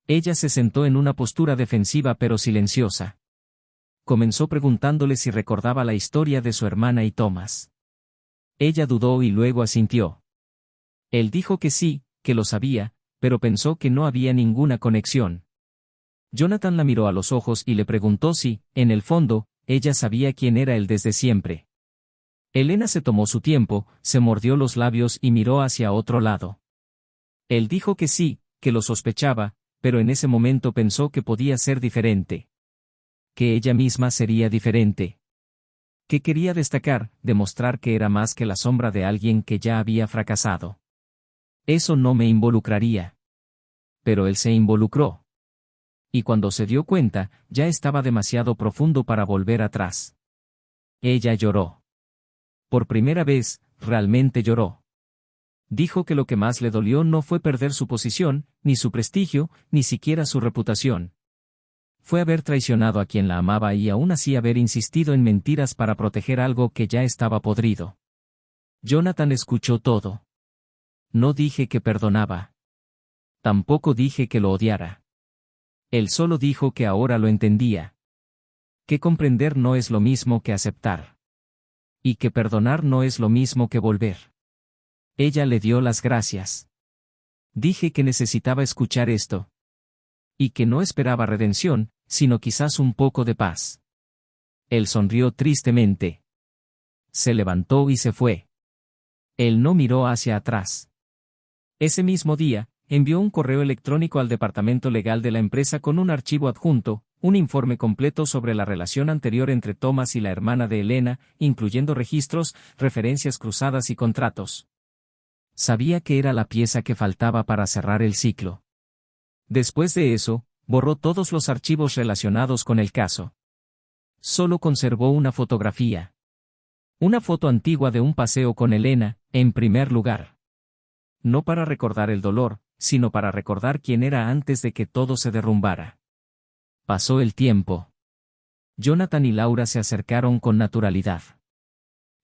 Ella se sentó en una postura defensiva pero silenciosa. Comenzó preguntándole si recordaba la historia de su hermana y Thomas. Ella dudó y luego asintió. Él dijo que sí, que lo sabía, pero pensó que no había ninguna conexión. Jonathan la miró a los ojos y le preguntó si, en el fondo, ella sabía quién era él desde siempre. Elena se tomó su tiempo, se mordió los labios y miró hacia otro lado. Él dijo que sí, que lo sospechaba, pero en ese momento pensó que podía ser diferente. Que ella misma sería diferente. Que quería destacar, demostrar que era más que la sombra de alguien que ya había fracasado. Eso no me involucraría. Pero él se involucró. Y cuando se dio cuenta, ya estaba demasiado profundo para volver atrás. Ella lloró. Por primera vez, realmente lloró. Dijo que lo que más le dolió no fue perder su posición, ni su prestigio, ni siquiera su reputación. Fue haber traicionado a quien la amaba y aún así haber insistido en mentiras para proteger algo que ya estaba podrido. Jonathan escuchó todo. No dije que perdonaba. Tampoco dije que lo odiara. Él solo dijo que ahora lo entendía. Que comprender no es lo mismo que aceptar. Y que perdonar no es lo mismo que volver. Ella le dio las gracias. Dije que necesitaba escuchar esto. Y que no esperaba redención, sino quizás un poco de paz. Él sonrió tristemente. Se levantó y se fue. Él no miró hacia atrás. Ese mismo día, envió un correo electrónico al departamento legal de la empresa con un archivo adjunto, un informe completo sobre la relación anterior entre Thomas y la hermana de Elena, incluyendo registros, referencias cruzadas y contratos. Sabía que era la pieza que faltaba para cerrar el ciclo. Después de eso, borró todos los archivos relacionados con el caso. Solo conservó una fotografía. Una foto antigua de un paseo con Elena, en primer lugar. No para recordar el dolor, sino para recordar quién era antes de que todo se derrumbara. Pasó el tiempo. Jonathan y Laura se acercaron con naturalidad.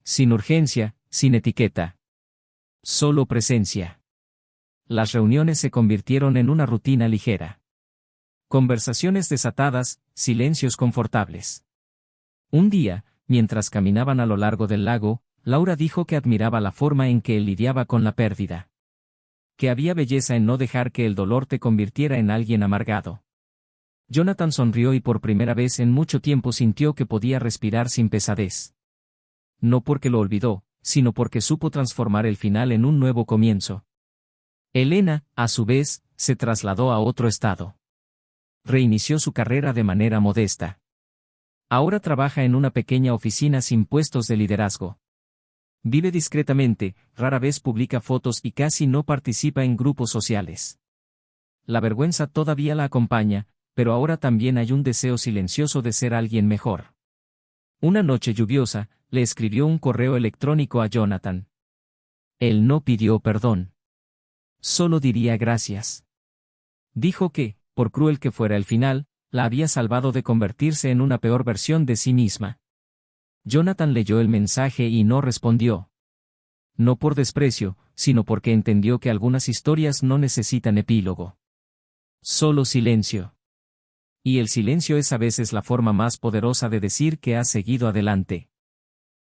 Sin urgencia, sin etiqueta. Solo presencia. Las reuniones se convirtieron en una rutina ligera. Conversaciones desatadas, silencios confortables. Un día, mientras caminaban a lo largo del lago, Laura dijo que admiraba la forma en que él lidiaba con la pérdida. Que había belleza en no dejar que el dolor te convirtiera en alguien amargado. Jonathan sonrió y por primera vez en mucho tiempo sintió que podía respirar sin pesadez. No porque lo olvidó, sino porque supo transformar el final en un nuevo comienzo. Elena, a su vez, se trasladó a otro estado. Reinició su carrera de manera modesta. Ahora trabaja en una pequeña oficina sin puestos de liderazgo. Vive discretamente, rara vez publica fotos y casi no participa en grupos sociales. La vergüenza todavía la acompaña, pero ahora también hay un deseo silencioso de ser alguien mejor. Una noche lluviosa, le escribió un correo electrónico a Jonathan. Él no pidió perdón. Solo diría gracias. Dijo que, por cruel que fuera el final, la había salvado de convertirse en una peor versión de sí misma. Jonathan leyó el mensaje y no respondió. No por desprecio, sino porque entendió que algunas historias no necesitan epílogo. Solo silencio. Y el silencio es a veces la forma más poderosa de decir que has seguido adelante.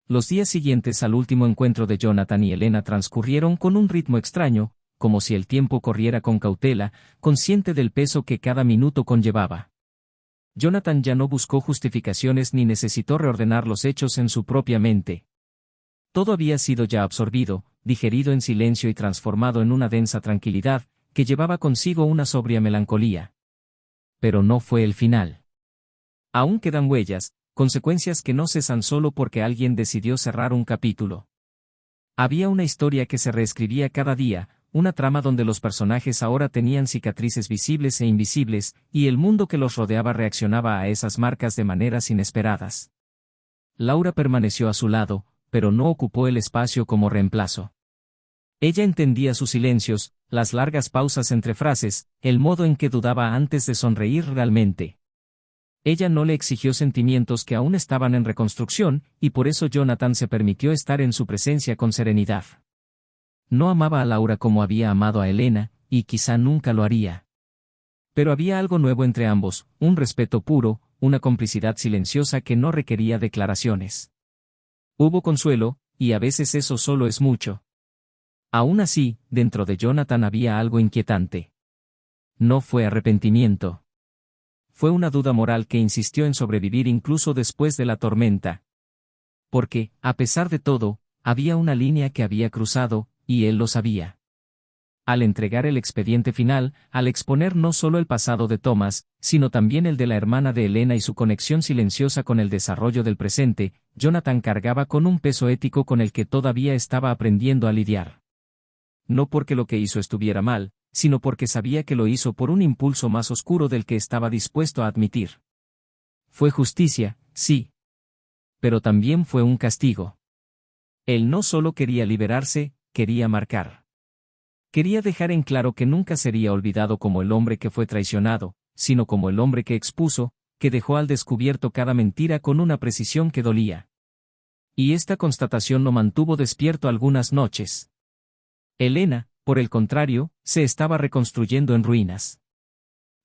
Los días siguientes al último encuentro de Jonathan y Elena transcurrieron con un ritmo extraño, como si el tiempo corriera con cautela, consciente del peso que cada minuto conllevaba. Jonathan ya no buscó justificaciones ni necesitó reordenar los hechos en su propia mente. Todo había sido ya absorbido, digerido en silencio y transformado en una densa tranquilidad, que llevaba consigo una sobria melancolía. Pero no fue el final. Aún quedan huellas, consecuencias que no cesan solo porque alguien decidió cerrar un capítulo. Había una historia que se reescribía cada día, una trama donde los personajes ahora tenían cicatrices visibles e invisibles, y el mundo que los rodeaba reaccionaba a esas marcas de maneras inesperadas. Laura permaneció a su lado, pero no ocupó el espacio como reemplazo. Ella entendía sus silencios, las largas pausas entre frases, el modo en que dudaba antes de sonreír realmente. Ella no le exigió sentimientos que aún estaban en reconstrucción, y por eso Jonathan se permitió estar en su presencia con serenidad. No amaba a Laura como había amado a Elena, y quizá nunca lo haría. Pero había algo nuevo entre ambos, un respeto puro, una complicidad silenciosa que no requería declaraciones. Hubo consuelo, y a veces eso solo es mucho. Aún así, dentro de Jonathan había algo inquietante. No fue arrepentimiento. Fue una duda moral que insistió en sobrevivir incluso después de la tormenta. Porque, a pesar de todo, había una línea que había cruzado, y él lo sabía. Al entregar el expediente final, al exponer no solo el pasado de Thomas, sino también el de la hermana de Elena y su conexión silenciosa con el desarrollo del presente, Jonathan cargaba con un peso ético con el que todavía estaba aprendiendo a lidiar. No porque lo que hizo estuviera mal, sino porque sabía que lo hizo por un impulso más oscuro del que estaba dispuesto a admitir. Fue justicia, sí. Pero también fue un castigo. Él no solo quería liberarse, quería marcar. Quería dejar en claro que nunca sería olvidado como el hombre que fue traicionado, sino como el hombre que expuso, que dejó al descubierto cada mentira con una precisión que dolía. Y esta constatación lo mantuvo despierto algunas noches. Elena, por el contrario, se estaba reconstruyendo en ruinas.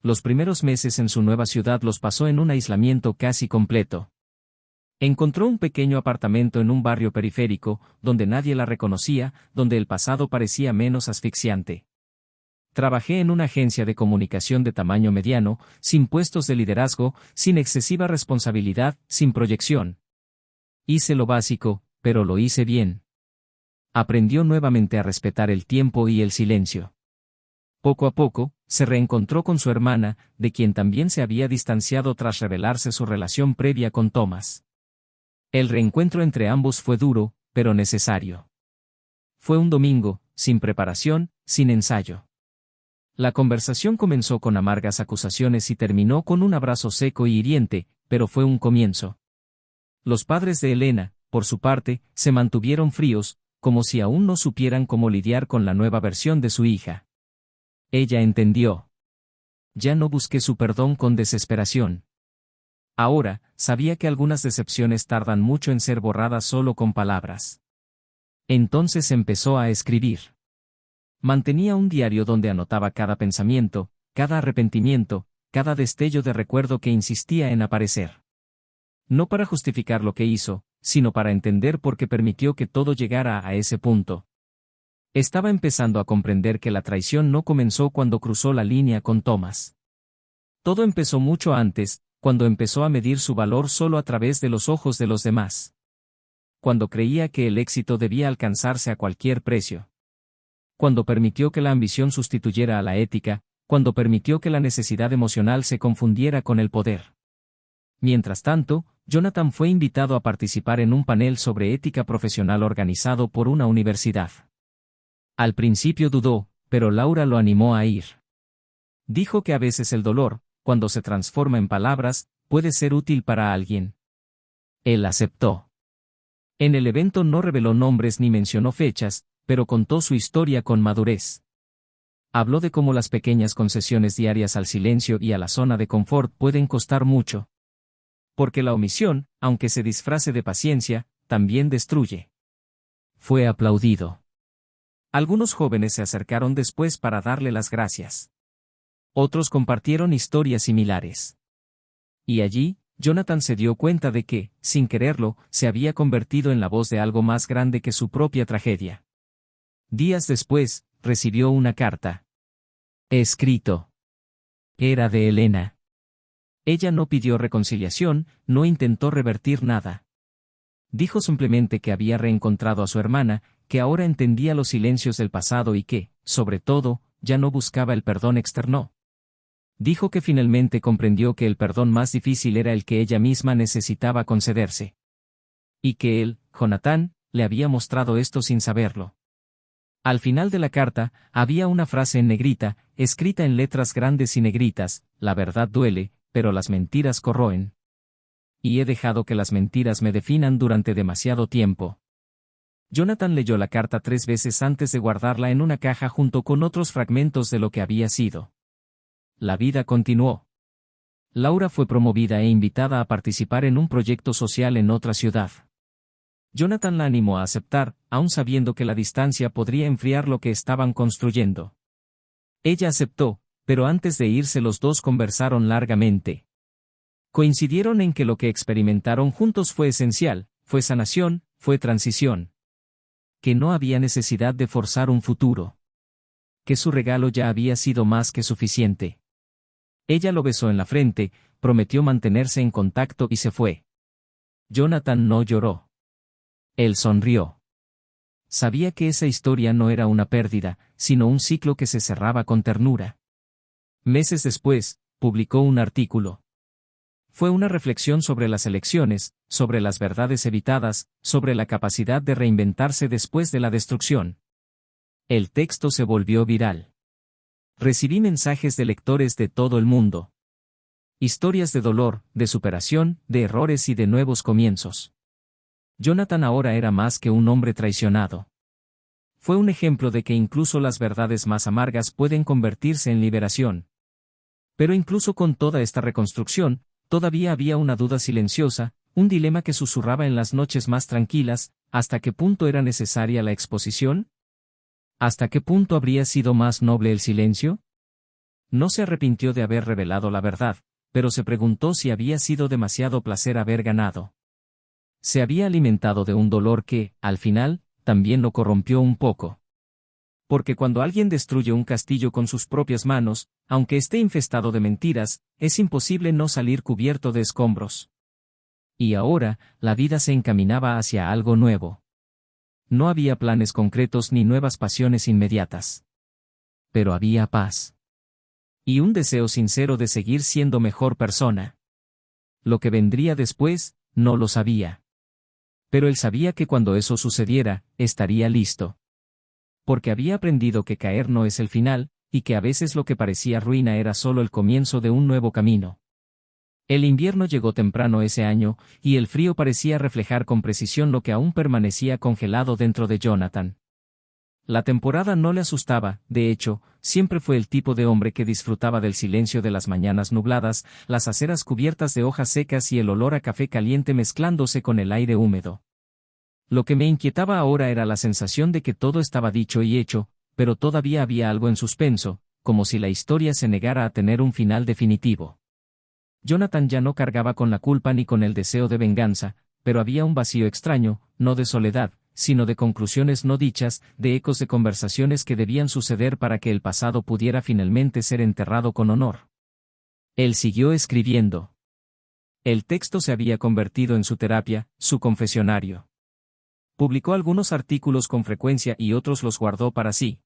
Los primeros meses en su nueva ciudad los pasó en un aislamiento casi completo. Encontró un pequeño apartamento en un barrio periférico, donde nadie la reconocía, donde el pasado parecía menos asfixiante. Trabajé en una agencia de comunicación de tamaño mediano, sin puestos de liderazgo, sin excesiva responsabilidad, sin proyección. Hice lo básico, pero lo hice bien. Aprendió nuevamente a respetar el tiempo y el silencio. Poco a poco, se reencontró con su hermana, de quien también se había distanciado tras revelarse su relación previa con Thomas. El reencuentro entre ambos fue duro, pero necesario. Fue un domingo, sin preparación, sin ensayo. La conversación comenzó con amargas acusaciones y terminó con un abrazo seco y hiriente, pero fue un comienzo. Los padres de Elena, por su parte, se mantuvieron fríos, como si aún no supieran cómo lidiar con la nueva versión de su hija. Ella entendió. Ya no busqué su perdón con desesperación. Ahora, sabía que algunas decepciones tardan mucho en ser borradas solo con palabras. Entonces empezó a escribir. Mantenía un diario donde anotaba cada pensamiento, cada arrepentimiento, cada destello de recuerdo que insistía en aparecer. No para justificar lo que hizo, sino para entender por qué permitió que todo llegara a ese punto. Estaba empezando a comprender que la traición no comenzó cuando cruzó la línea con Thomas. Todo empezó mucho antes, cuando empezó a medir su valor solo a través de los ojos de los demás. Cuando creía que el éxito debía alcanzarse a cualquier precio. Cuando permitió que la ambición sustituyera a la ética, cuando permitió que la necesidad emocional se confundiera con el poder. Mientras tanto, Jonathan fue invitado a participar en un panel sobre ética profesional organizado por una universidad. Al principio dudó, pero Laura lo animó a ir. Dijo que a veces el dolor, cuando se transforma en palabras, puede ser útil para alguien. Él aceptó. En el evento no reveló nombres ni mencionó fechas, pero contó su historia con madurez. Habló de cómo las pequeñas concesiones diarias al silencio y a la zona de confort pueden costar mucho. Porque la omisión, aunque se disfrace de paciencia, también destruye. Fue aplaudido. Algunos jóvenes se acercaron después para darle las gracias. Otros compartieron historias similares. Y allí, Jonathan se dio cuenta de que, sin quererlo, se había convertido en la voz de algo más grande que su propia tragedia. Días después, recibió una carta. Escrito. Era de Elena. Ella no pidió reconciliación, no intentó revertir nada. Dijo simplemente que había reencontrado a su hermana, que ahora entendía los silencios del pasado y que, sobre todo, ya no buscaba el perdón externo. Dijo que finalmente comprendió que el perdón más difícil era el que ella misma necesitaba concederse. Y que él, Jonathan, le había mostrado esto sin saberlo. Al final de la carta, había una frase en negrita, escrita en letras grandes y negritas: la verdad duele, pero las mentiras corroen. Y he dejado que las mentiras me definan durante demasiado tiempo. Jonathan leyó la carta 3 veces antes de guardarla en una caja junto con otros fragmentos de lo que había sido. La vida continuó. Laura fue promovida e invitada a participar en un proyecto social en otra ciudad. Jonathan la animó a aceptar, aun sabiendo que la distancia podría enfriar lo que estaban construyendo. Ella aceptó, pero antes de irse los dos conversaron largamente. Coincidieron en que lo que experimentaron juntos fue esencial, fue sanación, fue transición. Que no había necesidad de forzar un futuro. Que su regalo ya había sido más que suficiente. Ella lo besó en la frente, prometió mantenerse en contacto y se fue. Jonathan no lloró. Él sonrió. Sabía que esa historia no era una pérdida, sino un ciclo que se cerraba con ternura. Meses después, publicó un artículo. Fue una reflexión sobre las elecciones, sobre las verdades evitadas, sobre la capacidad de reinventarse después de la destrucción. El texto se volvió viral. Recibí mensajes de lectores de todo el mundo. Historias de dolor, de superación, de errores y de nuevos comienzos. Jonathan ahora era más que un hombre traicionado. Fue un ejemplo de que incluso las verdades más amargas pueden convertirse en liberación. Pero incluso con toda esta reconstrucción, todavía había una duda silenciosa, un dilema que susurraba en las noches más tranquilas: ¿hasta qué punto era necesaria la exposición? ¿Hasta qué punto habría sido más noble el silencio? No se arrepintió de haber revelado la verdad, pero se preguntó si había sido demasiado placer haber ganado. Se había alimentado de un dolor que, al final, también lo corrompió un poco. Porque cuando alguien destruye un castillo con sus propias manos, aunque esté infestado de mentiras, es imposible no salir cubierto de escombros. Y ahora, la vida se encaminaba hacia algo nuevo. No había planes concretos ni nuevas pasiones inmediatas. Pero había paz. Y un deseo sincero de seguir siendo mejor persona. Lo que vendría después, no lo sabía. Pero él sabía que cuando eso sucediera, estaría listo. Porque había aprendido que caer no es el final, y que a veces lo que parecía ruina era solo el comienzo de un nuevo camino. El invierno llegó temprano ese año, y el frío parecía reflejar con precisión lo que aún permanecía congelado dentro de Jonathan. La temporada no le asustaba, de hecho, siempre fue el tipo de hombre que disfrutaba del silencio de las mañanas nubladas, las aceras cubiertas de hojas secas y el olor a café caliente mezclándose con el aire húmedo. Lo que me inquietaba ahora era la sensación de que todo estaba dicho y hecho, pero todavía había algo en suspenso, como si la historia se negara a tener un final definitivo. Jonathan ya no cargaba con la culpa ni con el deseo de venganza, pero había un vacío extraño, no de soledad, sino de conclusiones no dichas, de ecos de conversaciones que debían suceder para que el pasado pudiera finalmente ser enterrado con honor. Él siguió escribiendo. El texto se había convertido en su terapia, su confesionario. Publicó algunos artículos con frecuencia y otros los guardó para sí.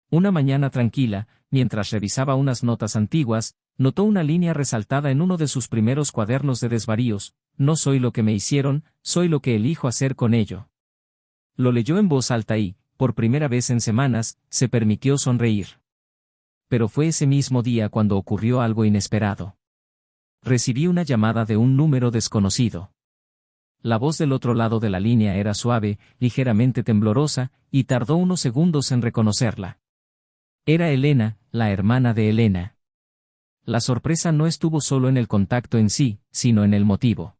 Una mañana tranquila, mientras revisaba unas notas antiguas, notó una línea resaltada en uno de sus primeros cuadernos de desvaríos: no soy lo que me hicieron, soy lo que elijo hacer con ello. Lo leyó en voz alta y, por primera vez en semanas, se permitió sonreír. Pero fue ese mismo día cuando ocurrió algo inesperado. Recibí una llamada de un número desconocido. La voz del otro lado de la línea era suave, ligeramente temblorosa, y tardó unos segundos en reconocerla. Era Elena, la hermana de Elena. La sorpresa no estuvo solo en el contacto en sí, sino en el motivo.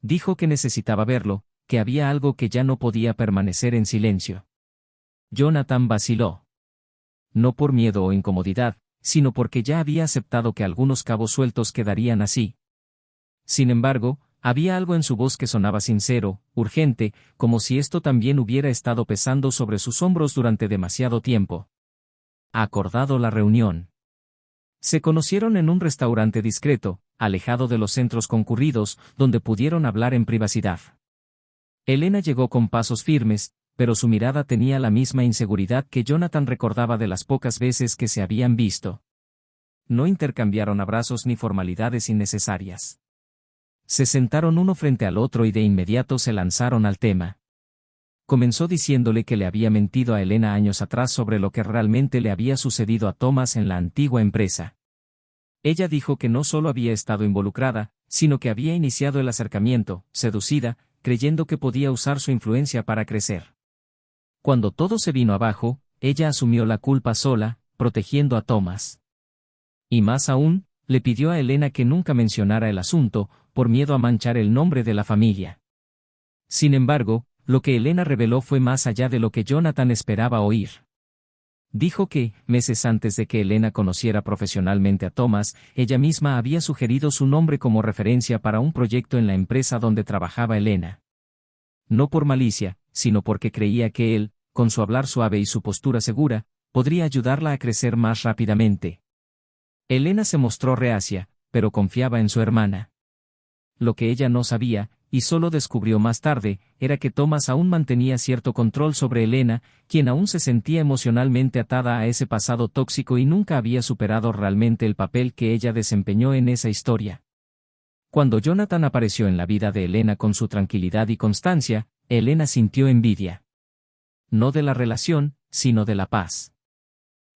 Dijo que necesitaba verlo, que había algo que ya no podía permanecer en silencio. Jonathan vaciló. No por miedo o incomodidad, sino porque ya había aceptado que algunos cabos sueltos quedarían así. Sin embargo, había algo en su voz que sonaba sincero, urgente, como si esto también hubiera estado pesando sobre sus hombros durante demasiado tiempo. Acordado la reunión. Se conocieron en un restaurante discreto, alejado de los centros concurridos, donde pudieron hablar en privacidad. Elena llegó con pasos firmes, pero su mirada tenía la misma inseguridad que Jonathan recordaba de las pocas veces que se habían visto. No intercambiaron abrazos ni formalidades innecesarias. Se sentaron uno frente al otro y de inmediato se lanzaron al tema. Comenzó diciéndole que le había mentido a Elena años atrás sobre lo que realmente le había sucedido a Thomas en la antigua empresa. Ella dijo que no solo había estado involucrada, sino que había iniciado el acercamiento, seducida, creyendo que podía usar su influencia para crecer. Cuando todo se vino abajo, ella asumió la culpa sola, protegiendo a Thomas. Y más aún, le pidió a Elena que nunca mencionara el asunto, por miedo a manchar el nombre de la familia. Sin embargo, lo que Elena reveló fue más allá de lo que Jonathan esperaba oír. Dijo que, meses antes de que Elena conociera profesionalmente a Thomas, ella misma había sugerido su nombre como referencia para un proyecto en la empresa donde trabajaba Elena. No por malicia, sino porque creía que él, con su hablar suave y su postura segura, podría ayudarla a crecer más rápidamente. Elena se mostró reacia, pero confiaba en su hermana. Lo que ella no sabía, y solo descubrió más tarde, era que Thomas aún mantenía cierto control sobre Elena, quien aún se sentía emocionalmente atada a ese pasado tóxico y nunca había superado realmente el papel que ella desempeñó en esa historia. Cuando Jonathan apareció en la vida de Elena con su tranquilidad y constancia, Elena sintió envidia. No de la relación, sino de la paz.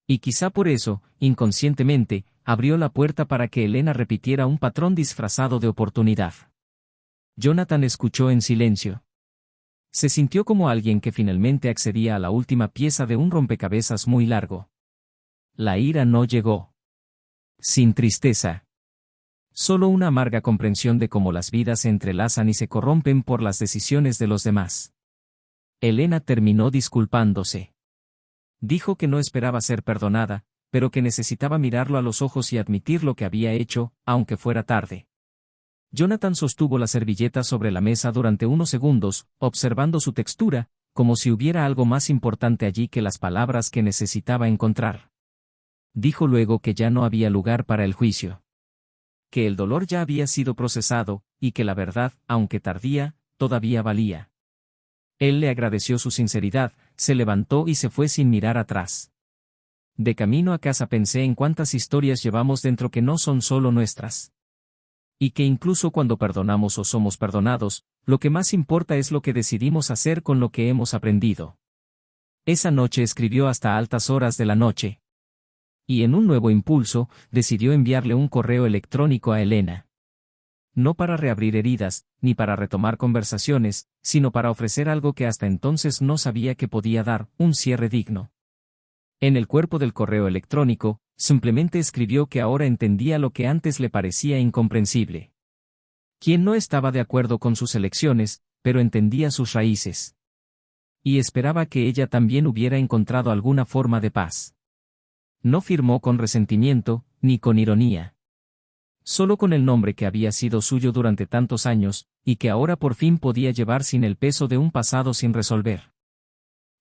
Y quizá por eso, inconscientemente, abrió la puerta para que Elena repitiera un patrón disfrazado de oportunidad. Jonathan escuchó en silencio. Se sintió como alguien que finalmente accedía a la última pieza de un rompecabezas muy largo. La ira no llegó. Sin tristeza. Solo una amarga comprensión de cómo las vidas se entrelazan y se corrompen por las decisiones de los demás. Elena terminó disculpándose. Dijo que no esperaba ser perdonada, pero que necesitaba mirarlo a los ojos y admitir lo que había hecho, aunque fuera tarde. Jonathan sostuvo la servilleta sobre la mesa durante unos segundos, observando su textura, como si hubiera algo más importante allí que las palabras que necesitaba encontrar. Dijo luego que ya no había lugar para el juicio. Que el dolor ya había sido procesado, y que la verdad, aunque tardía, todavía valía. Él le agradeció su sinceridad, se levantó y se fue sin mirar atrás. De camino a casa pensé en cuántas historias llevamos dentro que no son solo nuestras. Y que incluso cuando perdonamos o somos perdonados, lo que más importa es lo que decidimos hacer con lo que hemos aprendido. Esa noche escribió hasta altas horas de la noche. Y en un nuevo impulso, decidió enviarle un correo electrónico a Elena. No para reabrir heridas, ni para retomar conversaciones, sino para ofrecer algo que hasta entonces no sabía que podía dar, un cierre digno. En el cuerpo del correo electrónico, simplemente escribió que ahora entendía lo que antes le parecía incomprensible. Quien no estaba de acuerdo con sus elecciones, pero entendía sus raíces. Y esperaba que ella también hubiera encontrado alguna forma de paz. No firmó con resentimiento, ni con ironía. Solo con el nombre que había sido suyo durante tantos años, y que ahora por fin podía llevar sin el peso de un pasado sin resolver.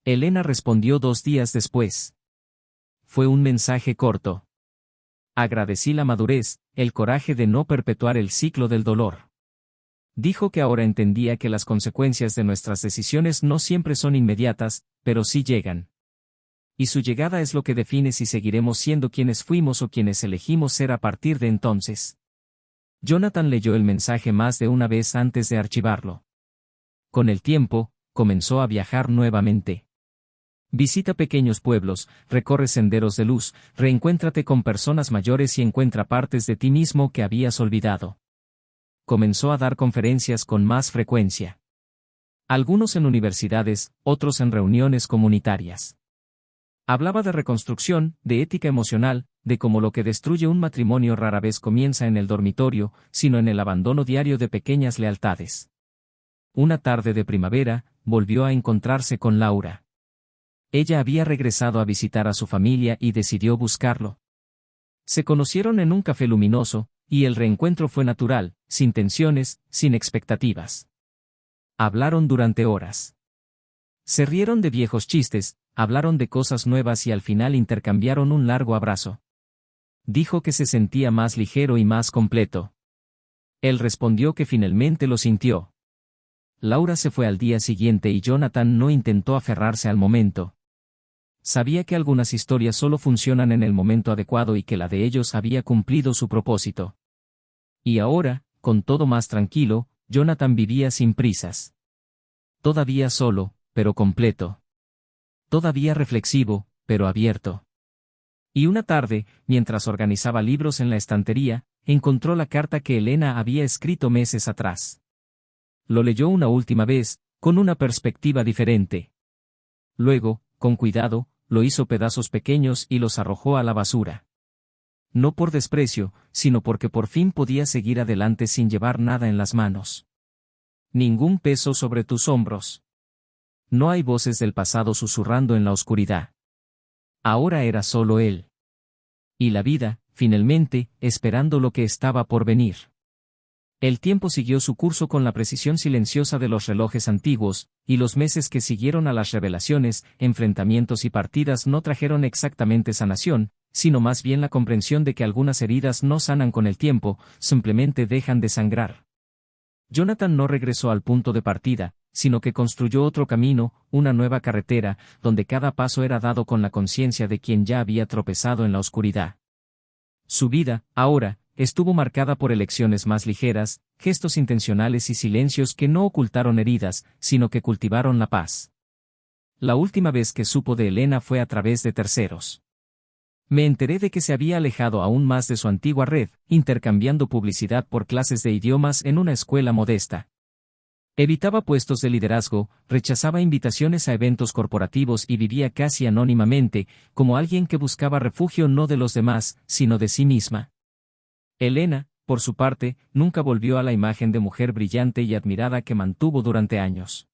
Elena respondió 2 días después. Fue un mensaje corto. Agradecí la madurez, el coraje de no perpetuar el ciclo del dolor. Dijo que ahora entendía que las consecuencias de nuestras decisiones no siempre son inmediatas, pero sí llegan. Y su llegada es lo que define si seguiremos siendo quienes fuimos o quienes elegimos ser a partir de entonces. Jonathan leyó el mensaje más de una vez antes de archivarlo. Con el tiempo, comenzó a viajar nuevamente. Visita pequeños pueblos, recorre senderos de luz, reencuéntrate con personas mayores y encuentra partes de ti mismo que habías olvidado. Comenzó a dar conferencias con más frecuencia. Algunos en universidades, otros en reuniones comunitarias. Hablaba de reconstrucción, de ética emocional, de cómo lo que destruye un matrimonio rara vez comienza en el dormitorio, sino en el abandono diario de pequeñas lealtades. Una tarde de primavera, volvió a encontrarse con Laura. Ella había regresado a visitar a su familia y decidió buscarlo. Se conocieron en un café luminoso, y el reencuentro fue natural, sin tensiones, sin expectativas. Hablaron durante horas. Se rieron de viejos chistes, hablaron de cosas nuevas y al final intercambiaron un largo abrazo. Dijo que se sentía más ligero y más completo. Él respondió que finalmente lo sintió. Laura se fue al día siguiente y Jonathan no intentó aferrarse al momento. Sabía que algunas historias solo funcionan en el momento adecuado y que la de ellos había cumplido su propósito. Y ahora, con todo más tranquilo, Jonathan vivía sin prisas. Todavía solo, pero completo. Todavía reflexivo, pero abierto. Y una tarde, mientras organizaba libros en la estantería, encontró la carta que Elena había escrito meses atrás. Lo leyó una última vez, con una perspectiva diferente. Luego, con cuidado, lo hizo pedazos pequeños y los arrojó a la basura. No por desprecio, sino porque por fin podía seguir adelante sin llevar nada en las manos. Ningún peso sobre tus hombros. No hay voces del pasado susurrando en la oscuridad. Ahora era solo él. Y la vida, finalmente, esperando lo que estaba por venir. El tiempo siguió su curso con la precisión silenciosa de los relojes antiguos, y los meses que siguieron a las revelaciones, enfrentamientos y partidas no trajeron exactamente sanación, sino más bien la comprensión de que algunas heridas no sanan con el tiempo, simplemente dejan de sangrar. Jonathan no regresó al punto de partida, sino que construyó otro camino, una nueva carretera, donde cada paso era dado con la conciencia de quien ya había tropezado en la oscuridad. Su vida, ahora, estuvo marcada por elecciones más ligeras, gestos intencionales y silencios que no ocultaron heridas, sino que cultivaron la paz. La última vez que supo de Elena fue a través de terceros. Me enteré de que se había alejado aún más de su antigua red, intercambiando publicidad por clases de idiomas en una escuela modesta. Evitaba puestos de liderazgo, rechazaba invitaciones a eventos corporativos y vivía casi anónimamente, como alguien que buscaba refugio no de los demás, sino de sí misma. Elena, por su parte, nunca volvió a la imagen de mujer brillante y admirada que mantuvo durante años.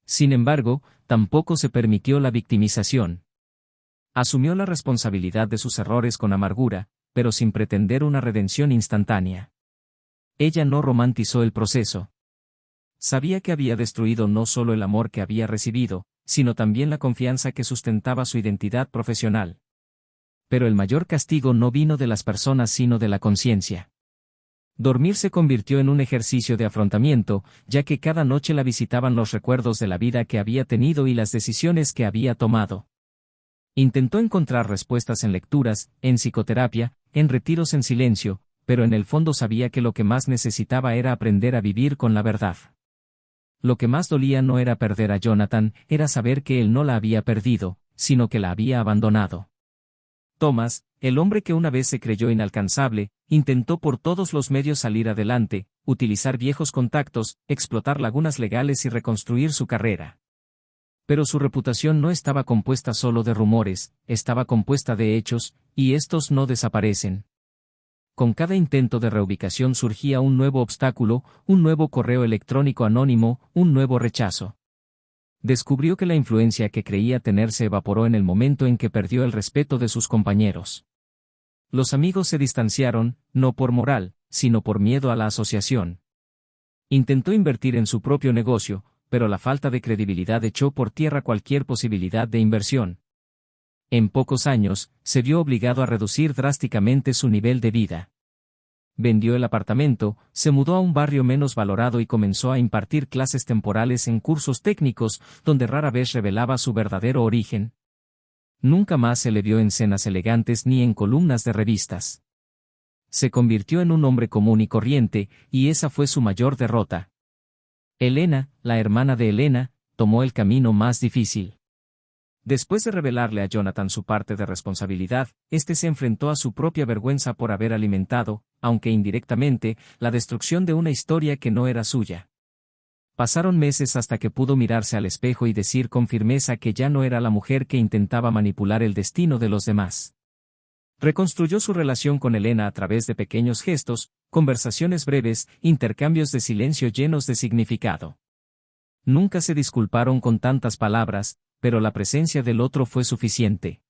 Sin embargo, tampoco se permitió la victimización. Asumió la responsabilidad de sus errores con amargura, pero sin pretender una redención instantánea. Ella no romantizó el proceso. Sabía que había destruido no solo el amor que había recibido, sino también la confianza que sustentaba su identidad profesional. Pero el mayor castigo no vino de las personas sino de la conciencia. Dormir se convirtió en un ejercicio de afrontamiento, ya que cada noche la visitaban los recuerdos de la vida que había tenido y las decisiones que había tomado. Intentó encontrar respuestas en lecturas, en psicoterapia, en retiros en silencio, pero en el fondo sabía que lo que más necesitaba era aprender a vivir con la verdad. Lo que más dolía no era perder a Jonathan, era saber que él no la había perdido, sino que la había abandonado. Thomas, el hombre que una vez se creyó inalcanzable, intentó por todos los medios salir adelante, utilizar viejos contactos, explotar lagunas legales y reconstruir su carrera. Pero su reputación no estaba compuesta solo de rumores, estaba compuesta de hechos, y estos no desaparecen. Con cada intento de reubicación surgía un nuevo obstáculo, un nuevo correo electrónico anónimo, un nuevo rechazo. Descubrió que la influencia que creía tener se evaporó en el momento en que perdió el respeto de sus compañeros. Los amigos se distanciaron, no por moral, sino por miedo a la asociación. Intentó invertir en su propio negocio, pero la falta de credibilidad echó por tierra cualquier posibilidad de inversión. En pocos años, se vio obligado a reducir drásticamente su nivel de vida. Vendió el apartamento, se mudó a un barrio menos valorado y comenzó a impartir clases temporales en cursos técnicos, donde rara vez revelaba su verdadero origen. Nunca más se le vio en cenas elegantes ni en columnas de revistas. Se convirtió en un hombre común y corriente, y esa fue su mayor derrota. Elena, la hermana de Elena, tomó el camino más difícil. Después de revelarle a Jonathan su parte de responsabilidad, este se enfrentó a su propia vergüenza por haber alimentado, aunque indirectamente, la destrucción de una historia que no era suya. Pasaron meses hasta que pudo mirarse al espejo y decir con firmeza que ya no era la mujer que intentaba manipular el destino de los demás. Reconstruyó su relación con Elena a través de pequeños gestos, conversaciones breves, intercambios de silencio llenos de significado. Nunca se disculparon con tantas palabras, pero la presencia del otro fue suficiente.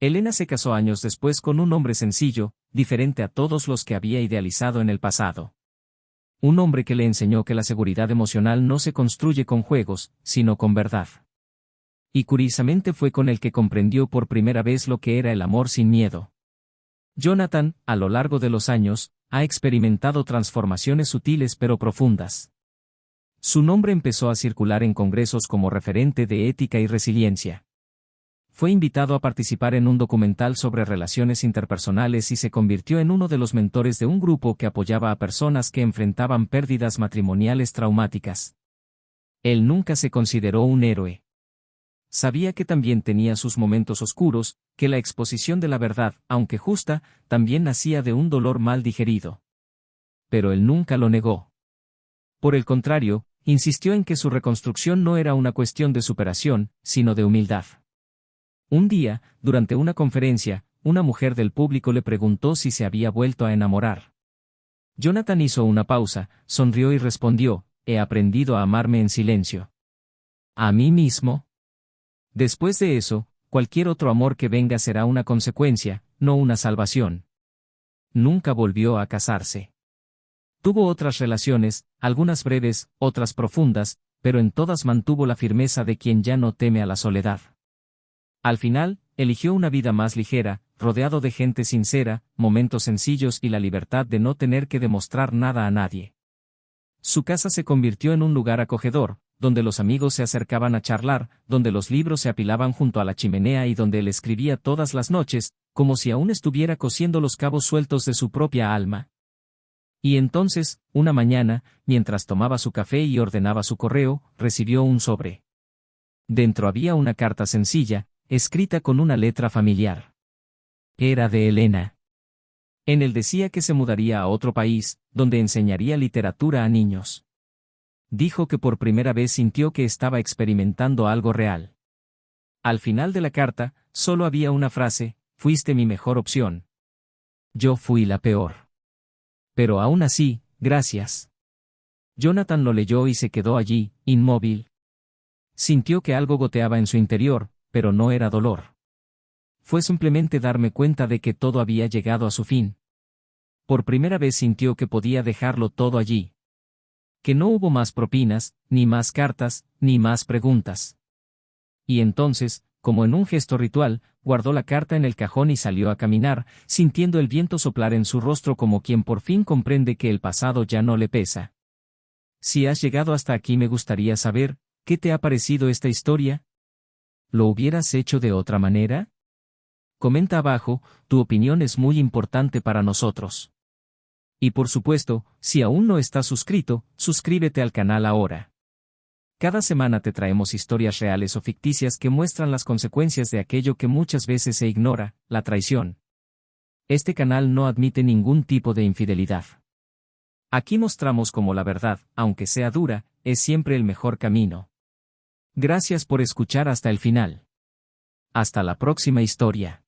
Elena se casó años después con un hombre sencillo, diferente a todos los que había idealizado en el pasado. Un hombre que le enseñó que la seguridad emocional no se construye con juegos, sino con verdad. Y curiosamente fue con el que comprendió por primera vez lo que era el amor sin miedo. Jonathan, a lo largo de los años, ha experimentado transformaciones sutiles pero profundas. Su nombre empezó a circular en congresos como referente de ética y resiliencia. Fue invitado a participar en un documental sobre relaciones interpersonales y se convirtió en uno de los mentores de un grupo que apoyaba a personas que enfrentaban pérdidas matrimoniales traumáticas. Él nunca se consideró un héroe. Sabía que también tenía sus momentos oscuros, que la exposición de la verdad, aunque justa, también nacía de un dolor mal digerido. Pero él nunca lo negó. Por el contrario, insistió en que su reconstrucción no era una cuestión de superación, sino de humildad. Un día, durante una conferencia, una mujer del público le preguntó si se había vuelto a enamorar. Jonathan hizo una pausa, sonrió y respondió: «He aprendido a amarme en silencio. ¿A mí mismo? Después de eso, cualquier otro amor que venga será una consecuencia, no una salvación». Nunca volvió a casarse. Tuvo otras relaciones, algunas breves, otras profundas, pero en todas mantuvo la firmeza de quien ya no teme a la soledad. Al final, eligió una vida más ligera, rodeado de gente sincera, momentos sencillos y la libertad de no tener que demostrar nada a nadie. Su casa se convirtió en un lugar acogedor, donde los amigos se acercaban a charlar, donde los libros se apilaban junto a la chimenea y donde él escribía todas las noches, como si aún estuviera cosiendo los cabos sueltos de su propia alma. Y entonces, una mañana, mientras tomaba su café y ordenaba su correo, recibió un sobre. Dentro había una carta sencilla, escrita con una letra familiar. Era de Elena. En él decía que se mudaría a otro país, donde enseñaría literatura a niños. Dijo que por primera vez sintió que estaba experimentando algo real. Al final de la carta, solo había una frase: «Fuiste mi mejor opción. Yo fui la peor. Pero aún así, gracias». Jonathan lo leyó y se quedó allí, inmóvil. Sintió que algo goteaba en su interior, pero no era dolor. Fue simplemente darme cuenta de que todo había llegado a su fin. Por primera vez sintió que podía dejarlo todo allí. Que no hubo más propinas, ni más cartas, ni más preguntas. Y entonces, como en un gesto ritual, guardó la carta en el cajón y salió a caminar, sintiendo el viento soplar en su rostro como quien por fin comprende que el pasado ya no le pesa. Si has llegado hasta aquí, me gustaría saber, ¿qué te ha parecido esta historia? ¿Lo hubieras hecho de otra manera? Comenta abajo, tu opinión es muy importante para nosotros. Y por supuesto, si aún no estás suscrito, suscríbete al canal ahora. Cada semana te traemos historias reales o ficticias que muestran las consecuencias de aquello que muchas veces se ignora, la traición. Este canal no admite ningún tipo de infidelidad. Aquí mostramos cómo la verdad, aunque sea dura, es siempre el mejor camino. Gracias por escuchar hasta el final. Hasta la próxima historia.